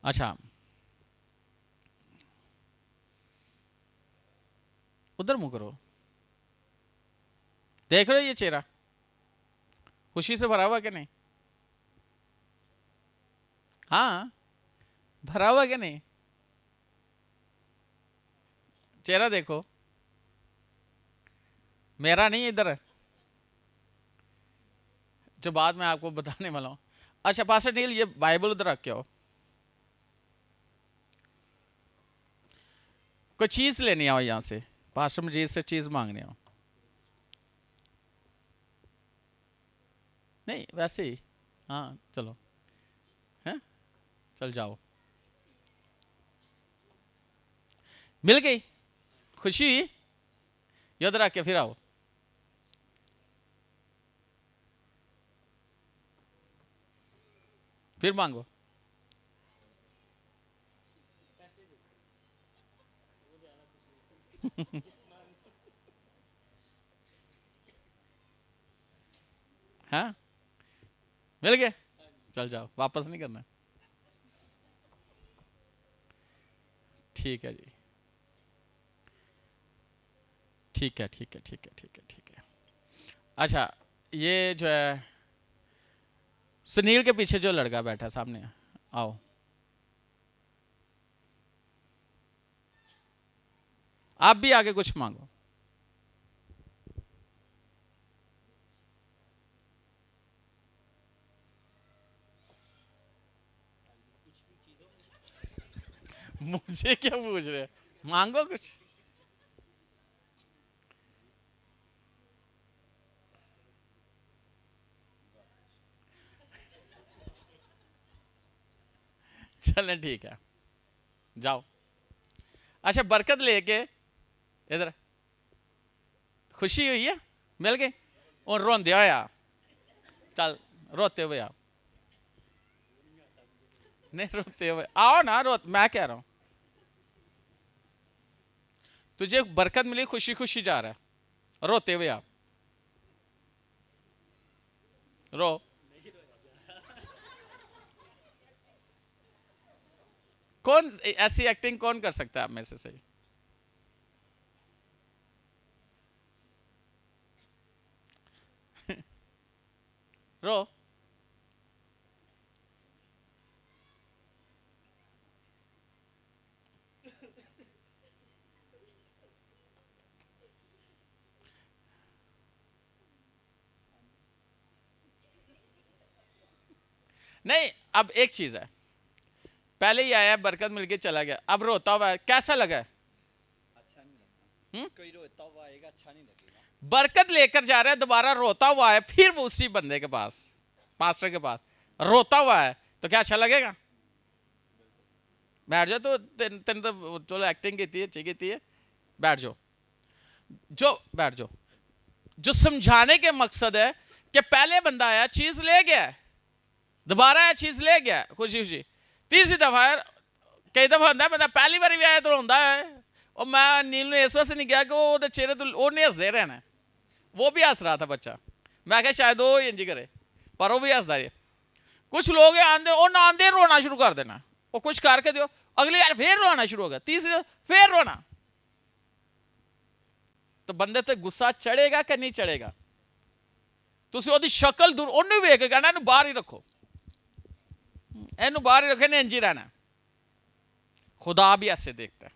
अच्छा, उधर मुंह करो, देख रहे हो ये चेहरा खुशी से भरा हुआ कि नहीं? हाँ, भरा हुआ कि नहीं? चेहरा देखो, मेरा नहीं, इधर जो बात मैं आपको बताने वाला हूं। अच्छा पास्टर नील, ये बाइबल उधर रख के आओ, कोई चीज लेनी आओ यहां से, पास्टर मुझे इससे चीज मांगने आओ। नहीं वैसे ही, हाँ चलो, हैं चल जाओ। मिल गई खुशी, ये उधर आके फिर आओ। फिर मांगो। हाँ मिल गए, चल जाओ, वापस नहीं करना। ठीक है जी, ठीक है ठीक है ठीक है ठीक है ठीक है। अच्छा, ये जो है सुनील के पीछे जो लड़का बैठा सामने, आओ। आप भी आगे कुछ मांगो। मुझे क्या पूछ रहे, मांगो कुछ। चलें ठीक है, जाओ। अच्छा बरकत लेके इधर, खुशी हुई है, मिल गए, और रोंदे होया, चल रोते हुए आओ। नहीं रोते हुए आओ ना, रो, मैं कह रहा हूं तुझे बरकत मिली, खुशी खुशी जा रहा है, रोते हुए आओ, रो। कौन ऐसी एक्टिंग कौन कर सकता है आप में से सही? नहीं, अब एक चीज है, पहले ही आया बरकत मिलके चला गया, अब रोता हुआ है, कैसा लगा? अच्छा नहीं लगता। कोई रोता हुआ आएगा अच्छा नहीं लगेगा। बरकत लेकर जा रहा है, दोबारा रोता हुआ है, फिर वो उसी बंदे के पास, पास्टर के पास रोता हुआ है, तो क्या अच्छा लगेगा? बैठ जाओ, तो तेन तो चलो एक्टिंग की थी, अच्छी की थी, बैठ जाओ, जो बैठ जाओ। जो समझाने के मकसद है कि पहले बंदा आया, चीज ले गया, दोबारा आया, चीज ले गया, खुशी खुशी। तीसरी दफा है, कई दफा होता है बंदा पहली बार भी आया तो रोंदा है, और मैं नील ने इस वजह से नहीं गया कि वो चेहरे तो वो नहीं हंसदे रहना, वो भी हंस रहा था बच्चा, मैं क्या शायद वो इंज करे, पर वो भी हंसदा है। कुछ लोग आंदे और ना आंदे रोना शुरू कर देना, वो कुछ करके दो, अगली बार फिर रोना शुरू हो गया, तीसरी फिर रोना, तो बंदे ते गुस्सा चढ़ेगा कि नहीं चढ़ेगा? ਤੁਸੀਂ ਉਹਦੀ ਸ਼ਕਲ ਦੂਰ ਉਹਨੂੰ ਵੇਖ ਕੇ ਕਹਿਣਾ ਇਹਨੂੰ ਬਾਹਰ ਹੀ ਰੱਖੋ, ਇਹਨੂੰ बाहर ही रखे, ने इंज ही रहना। खुदा भी ऐसे देखता है।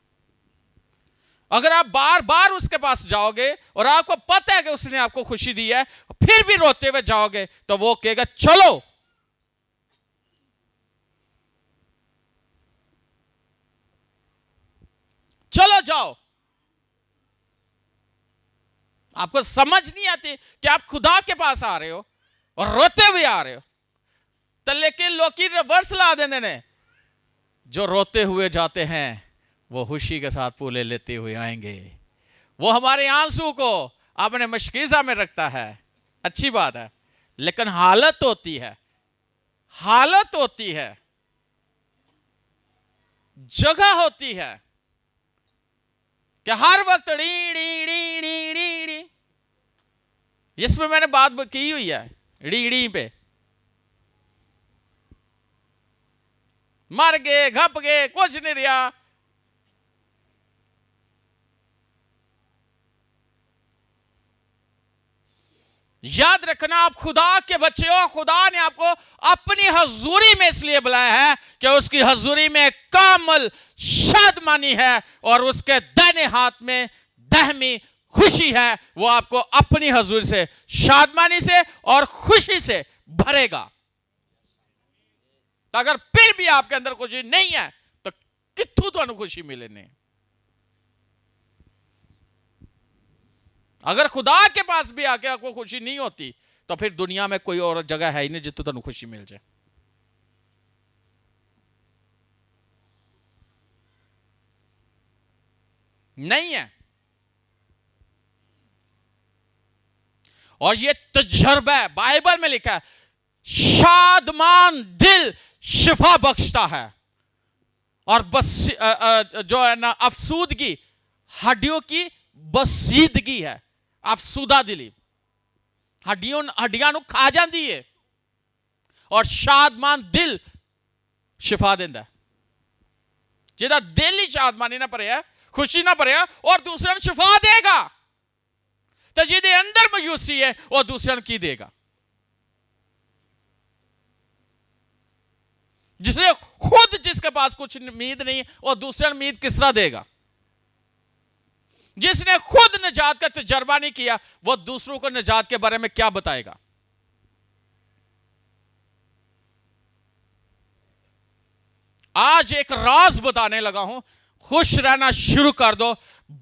अगर आप बार बार उसके पास जाओगे और आपको पता है कि उसने आपको खुशी दी है, फिर भी रोते हुए जाओगे, तो वो कहेगा चलो, चलो जाओ। आपको समझ नहीं आती कि आप खुदा के पास आ रहे हो और रोते हुए आ रहे हो, तो लेकिन लोग रिवर्स ला देते ने, जो रोते हुए जाते हैं वो खुशी के साथ फूले लेते हुए आएंगे। वो हमारे आंसू को अपने मशकीज़ा में रखता है, अच्छी बात है, लेकिन हालत होती है, हालत होती है, जगह होती है कि हर वक्त D D D D D D, इसमें मैंने बात की हुई है, ड़ी ड़ी पे मर गए, घप गए, कुछ नहीं रहा। याद रखना, आप खुदा के बच्चे हो, खुदा ने आपको अपनी हजूरी में इसलिए बुलाया है कि उसकी हजूरी में कामल शादमानी है, और उसके दाहिने हाथ में दहमी खुशी है। वो आपको अपनी हजूरी से, शादमानी से और खुशी से भरेगा। तो अगर फिर भी आपके अंदर खुशी नहीं है, तो कित्थू तुहानू खुशी मिले नहीं? अगर खुदा के पास भी आके आपको खुशी नहीं होती, तो फिर दुनिया में कोई और जगह है ही नहीं जितों तुहानू खुशी मिल जाए। नहीं है। और ये तजर्बा है, बाइबल में लिखा है, शादमान दिल शिफा बख्शता है, और बस जो है ना अफसूदगी हड्डियों की बसीदगी है। अफसूदा दिली हड्डियां खा जाती है, और शादमान दिल शिफा देता है। जिहदा दिल ही शादमानी ना भरिया, खुशी ना भरिया, और दूसरे शिफा देगा, तो जिहदे अंदर मायूसी है वो दूसरे की देगा? जिसे खुद, जिसके पास कुछ उम्मीद नहीं, और दूसरे उम्मीद किस तरह देगा? जिसने खुद निजात का तजर्बा नहीं किया, वो दूसरों को निजात के बारे में क्या बताएगा? आज एक राज बताने लगा हूं, खुश रहना शुरू कर दो,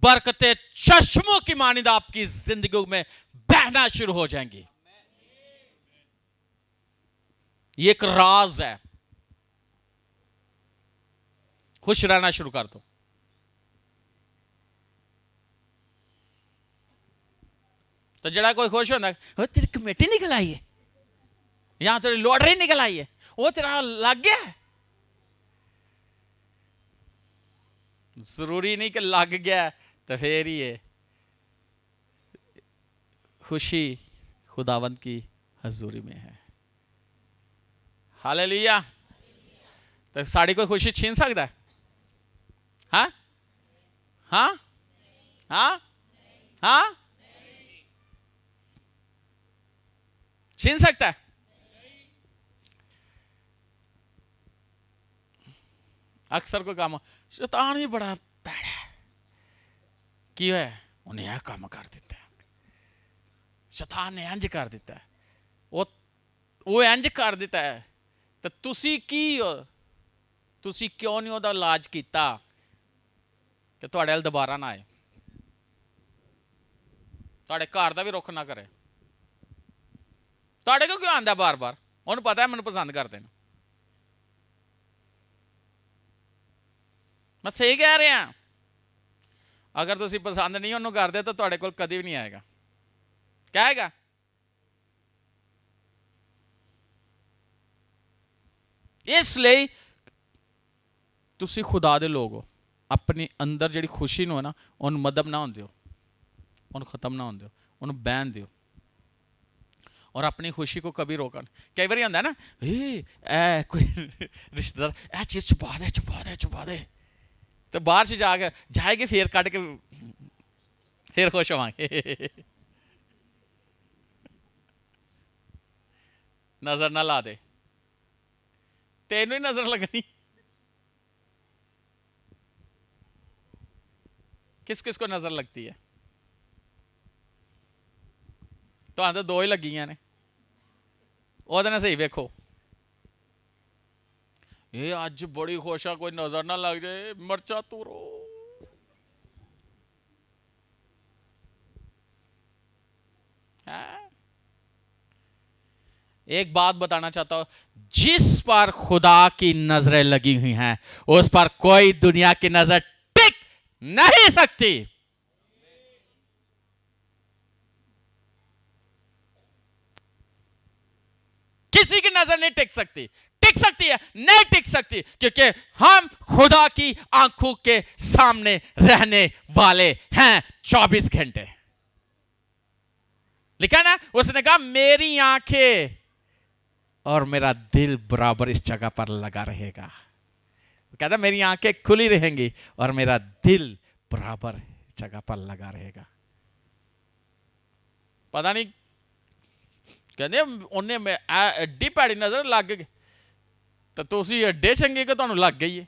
बरकतें चश्मों की मानिंद आपकी जिंदगी में बहना शुरू हो जाएंगी। ये एक राज है, खुश रहना शुरू कर दो। तो जरा कोई खुश होता है, तेरी कमेटी निकल आई है, यहां तेरी लॉटरी निकल आई है, वो तेरा लग गया है। जरूरी नहीं कि लग गया तो फिर ही है। खुशी खुदावंद की हजूरी में है। हालेलुया। तो साड़ी कोई खुशी छीन सकता है? हाँ हाँ हाँ हाँ, छीन सकता है? अक्सर कोई काम, शैतान भी बड़ा भैड़ा है, की है उन्हें यह काम कर देता है, शैतान ने इंज कर देता है, वो इंज कर देता है तो तुसी क्यों नहीं ਉਹਦਾ ਇਲਾਜ ਕੀਤਾ कि ਤੁਹਾਡੇ ਵੱਲ ਦੁਬਾਰਾ ਨਾ ਆਏ, ਤੁਹਾਡੇ ਘਰ ਦਾ ਵੀ ਰੁੱਖ ਨਾ ਕਰੇ। ਤੁਹਾਡੇ ਕੋਲ ਕਿਉਂ ਆਂਦਾ ਬਾਰ ਬਾਰ? ਉਹਨੂੰ ਪਤਾ ਹੈ ਮੈਨੂੰ ਪਸੰਦ ਕਰਦੇ ਨੇ। मैं सही कह रहा। अगर तुसी पसंद नहीं ਉਹਨੂੰ ਕਰਦੇ ਤਾਂ ਤੁਹਾਡੇ ਕੋਲ ਕਦੇ ਵੀ ਨਹੀਂ ਆਏਗਾ। क्या आएगा? इसलिए तुसी खुदा दे लोग हो, अपनी अंदर जिहड़ी खुशी नूं है ना ਉਹਨੂੰ मदब ना होण दिओ, ਉਹਨੂੰ खत्म ना होण दिओ, ਉਹਨੂੰ बहन दिओ और अपनी खुशी को कभी रोकन। कई बार होंदा है ना, ए कोई रिश्तेदार ए चीज़ छुपा दे छुपा दे छुपा दे, तो बाहर से जाएगी फिर कट के फिर खुश होवांगे। नजर ना ला दे, तेनू ही नजर लगनी। किस किस को नजर लगती है? तो दो ही लगियां ने, ਉਹਦੇ ਨਾਲ सही वेखो। ये अज बड़ी खुश आ, कोई नजर ना लग जाए, मर्चा तूरो। एक बात बताना चाहता हूं, जिस पर खुदा की नजरें लगी हुई हैं उस पर कोई दुनिया की नजर टिक नहीं सकती। किसी की नजर नहीं टिक सकती। टिक सकती है? नहीं टिक सकती, क्योंकि हम खुदा की आंखों के सामने रहने वाले हैं 24 घंटे। लिखा ना, उसने कहा मेरी आंखें और मेरा दिल बराबर इस जगह पर लगा रहेगा। कहता मेरी आंखें खुली रहेंगी और मेरा दिल बराबर जगह पर लगा रहेगा। पता नहीं कहते उन्हें एड्डी भैड़ी नजर लग गई, तो तुसी एड्डे चंगे कि तुहानू लग गई है।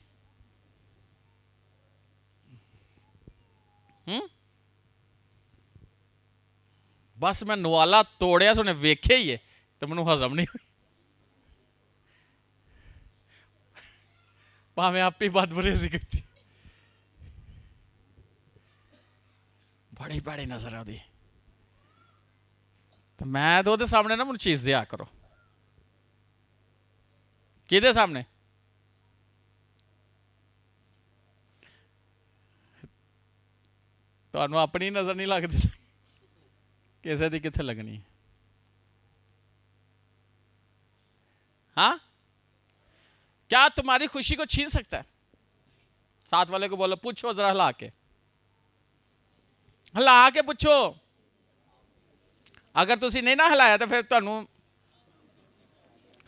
बस मैं नवाला तोड़िया सुने वेखे ही है तो मैनू हजम नहीं हुई, भावें आप ही बात बुरी सी की। बड़ी भैड़ी नजर है, तो मैं तो सामने ना मैनू चीज दिया करो। किहदे सामने? तुहानू अपनी नजर नहीं लगती, किसी की कित्थे लगनी? हाँ, क्या तुम्हारी खुशी को छीन सकता है? साथ वाले को बोलो, पूछो जरा हिला के पूछो। अगर तुसी नहीं ना हिलाया तो फिर तुहानू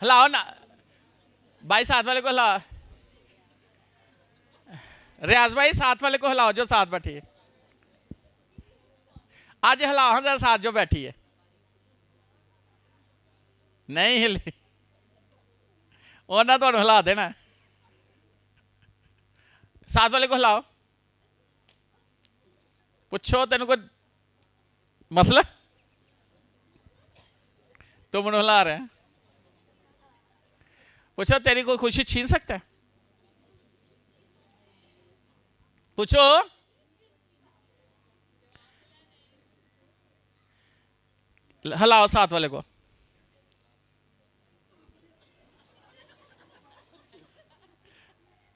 हिलाओ ना भाई, साथ वाले को हिलाओ। रियाज भाई साथ वाले को हिलाओ जो साथ बैठी है। आज हिलाओ जरा साथ जो बैठी है। नहीं हिली उन्हें तुहानू हिला देना। साथ वाले को हिलाओ, पूछो तेन कोई मसला? तो मैनू हिला रहे हैं। पूछो तेरी कोई खुशी छीन सकता है? पूछो। हिलाओ साथ वाले को।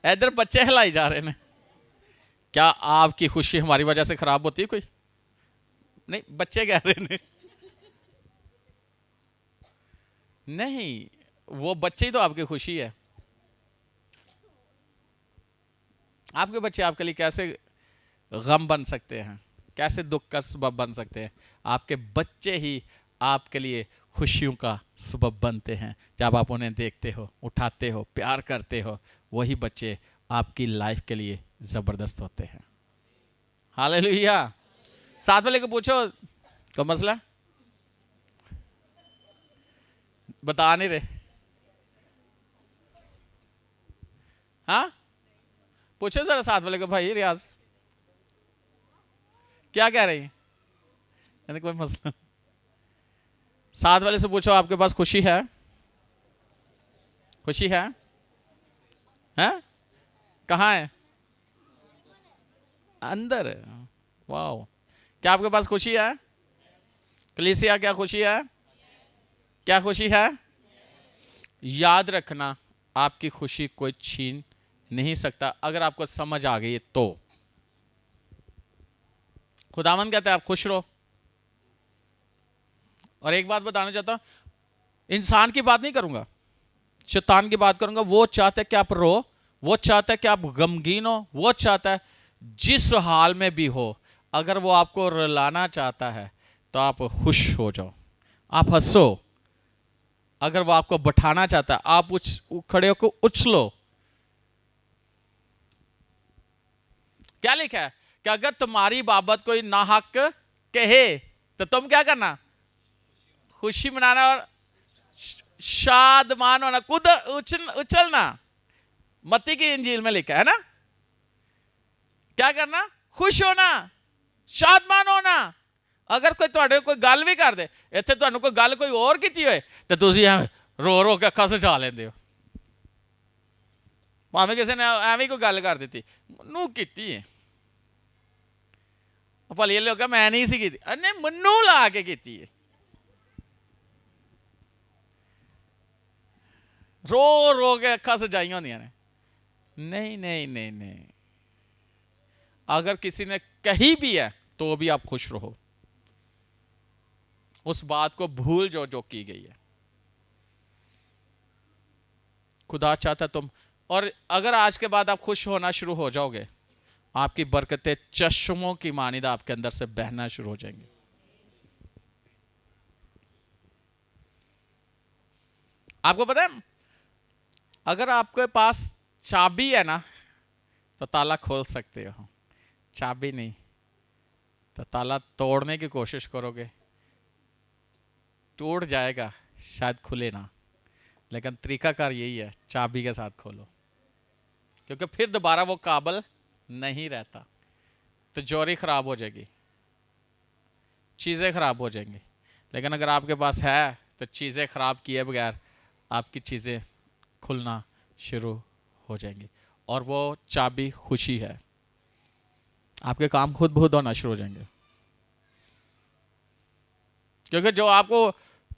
इधर बच्चे हिलाई जा रहे हैं। क्या आपकी खुशी हमारी वजह से खराब होती है? कोई नहीं, बच्चे कह रहे हैं। नहीं, वो बच्चे ही तो आपकी खुशी है। आपके बच्चे आपके लिए कैसे गम बन सकते हैं, कैसे दुख का सबब बन सकते हैं? आपके बच्चे ही आपके लिए खुशियों का सबब बनते हैं। जब आप उन्हें देखते हो, उठाते हो, प्यार करते हो, वही बच्चे आपकी लाइफ के लिए जबरदस्त होते हैं। हालेलुया। साथ वाले को पूछो कोई मसला? बता नहीं रहे। हाँ, पूछो जरा साथ वाले को, भाई रियाज क्या कह रही है? कोई मसला? साथ वाले से पूछो आपके पास खुशी है? खुशी है? हैं? कहाँ है? अंदर है। वाह, क्या आपके पास खुशी है? कलीसिया, क्या खुशी है? क्या खुशी है? याद रखना, आपकी खुशी कोई छीन नहीं सकता अगर आपको समझ आ गई तो। खुदावन कहता है आप खुश रहो। और एक बात बताना चाहता हूं, इंसान की बात नहीं करूंगा, शैतान की बात करूंगा। वो चाहता है कि आप रो, वो चाहता है कि आप गमगीन हो, वो चाहता है जिस हाल में भी हो, अगर वो आपको रुलाना चाहता है तो आप खुश हो जाओ, आप हंसो। अगर वो आपको बैठाना चाहता है, आप खड़े होकर उछलो। क्या लिखा है कि अगर तुम्हारी बाबत कोई नाहक कहे तो तुम क्या करना? खुशी मनाना और शादमान होना, कूद उछलना। मत्ती की इंजील में लिखा है ना, क्या करना? खुश होना, शादमान होना। अगर कोई ਤੁਹਾਡੇ कोई गल भी कर दे, ਇੱਥੇ ਤੁਹਾਨੂੰ कोई गल कोई और ਕੀਤੀ ਹੋਏ ਤੇ ਤੁਸੀਂ ਐਵੇਂ रो रो के ਅੱਖਾਂ ਸਜਾ ਲੈਂਦੇ ਹੋ। ਭਾਵੇਂ ਕਿਸੇ ਨੇ ਐਵੇਂ ਕੋਈ ਗੱਲ ਕਰ ਦਿੱਤੀ, ਮੈਨੂੰ ਕੀਤੀ ਹੈ ਭਲੀ ਲੋਕਾਂ, ਮੈਂ ਨਹੀਂ ਸੀ ਕੀਤੀ, ਇਹਨੇ ਮੈਨੂੰ ਲਾ ਕੇ ਕੀਤੀ ਹੈ। रो रो के ਅੱਖਾਂ ਸਜਾਈਆਂ ਹੁੰਦੀਆਂ ਨੇ। नहीं नहीं नहीं नहीं, अगर किसी ने कही भी है तो भी आप खुश रहो, उस बात को भूल जाओ जो की गई है। खुदा चाहता तुम, और अगर आज के बाद आप खुश होना शुरू हो जाओगे, आपकी बरकतें चश्मों की मानिदा आपके अंदर से बहना शुरू हो जाएंगी। आपको पता है, अगर आपके पास चाबी है ना तो ताला खोल सकते हो, चाबी नहीं तो ताला तोड़ने की कोशिश करोगे, टूट जाएगा, शायद खुले ना। लेकिन तरीकाकार यही है, चाबी के साथ खोलो, क्योंकि फिर दोबारा वो काबल नहीं रहता। तिजोरी खराब हो जाएगी, चीज़ें खराब हो जाएंगी। लेकिन अगर आपके पास है तो चीज़ें खराब किए बगैर आपकी चीज़ें खुलना शुरू हो जाएंगी। और वो चाबी खुशी है, आपके काम खुद बहुत होना शुरू हो जाएंगे। क्योंकि जो आपको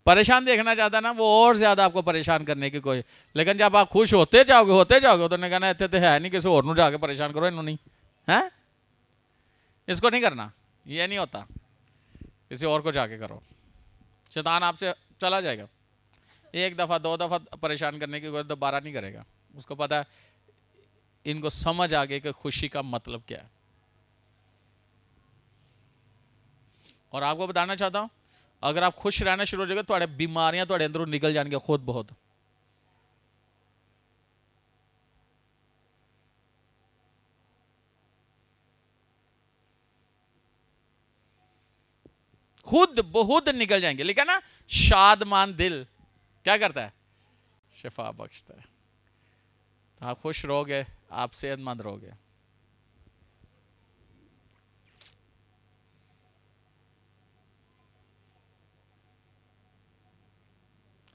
परेशान देखना चाहता है ना, वो और ज्यादा आपको परेशान करने की कोशिश। लेकिन जब आप खुश होते जाओगे तो उन्होंने कहना इतने तो है नहीं, किसी और जाके परेशान करो इन्होंने, हैं? इसको नहीं करना, ये नहीं होता, किसी और को जाके करो। शैतान आपसे चला जाएगा, एक दफ़ा दो दफ़ा परेशान करने की कोशिश दोबारा नहीं करेगा। उसको पता है, इनको समझ आ गई कि खुशी का मतलब क्या है। और आपको बताना चाहता हूं, अगर आप खुश रहना शुरू हो जाएगा, थोड़े बीमारियां थोड़े अंदरों निकल जाएंगे खुद बहुत। खुद बहुत निकल जाएंगे। लेकिन ना, शादमान दिल क्या करता है? शिफा बख्शता है। तो आप खुश रहोगे, आप सेहतमंद रहोगे।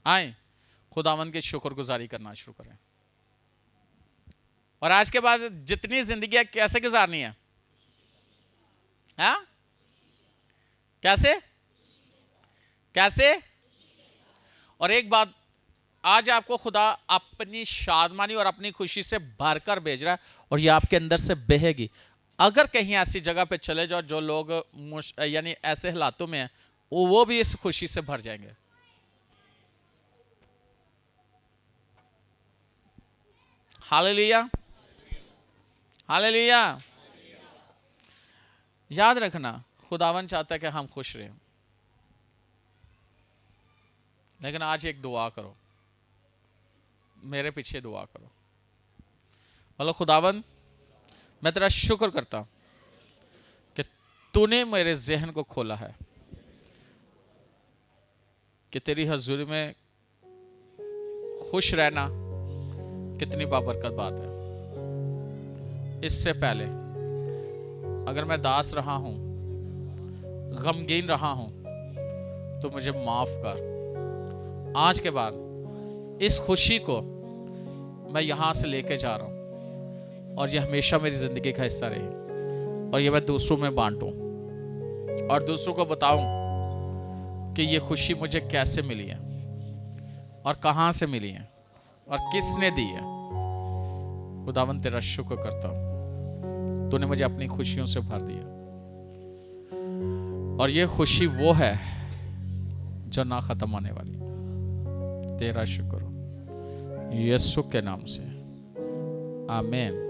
आए खुदावन की शुक्रगुजारी करना शुरू करें। और आज के बाद जितनी जिंदगी कैसे गुजारनी है? हाँ, कैसे कैसे? और एक बात, आज आपको खुदा अपनी शादमानी और अपनी खुशी से भरकर भेज रहा है, और ये आपके अंदर से बहेगी। अगर कहीं ऐसी जगह पे चले जाओ जो लोग यानी ऐसे हालातों में हैं, वो भी इस खुशी से भर जाएंगे। Hallelujah, hallelujah. याद रखना, खुदावन चाहता है कि हम खुश रहें। लेकिन आज एक दुआ करो, मेरे पीछे दुआ करो। बोलो, खुदावन मैं तेरा शुक्र करता हूं कि तूने मेरे जहन को खोला है कि तेरी हजूरी में खुश रहना कितनी बाबरकत बात है। इससे पहले अगर मैं दास रहा हूं, गमगीन रहा हूं, तो मुझे माफ कर। आज के बाद इस खुशी को मैं यहाँ से लेके जा रहा हूँ और ये हमेशा मेरी ज़िंदगी का हिस्सा रहे, और ये मैं दूसरों में बांटूं और दूसरों को बताऊं कि ये खुशी मुझे कैसे मिली है और कहाँ से मिली है और किसने दी है। खुदावन तेरा शुक्र करता हूँ, तूने मुझे अपनी खुशियों से भर दिया, और ये खुशी वो है जो ना खत्म होने वाली। तेरा शुक्र हो यीशु के नाम से, आमीन।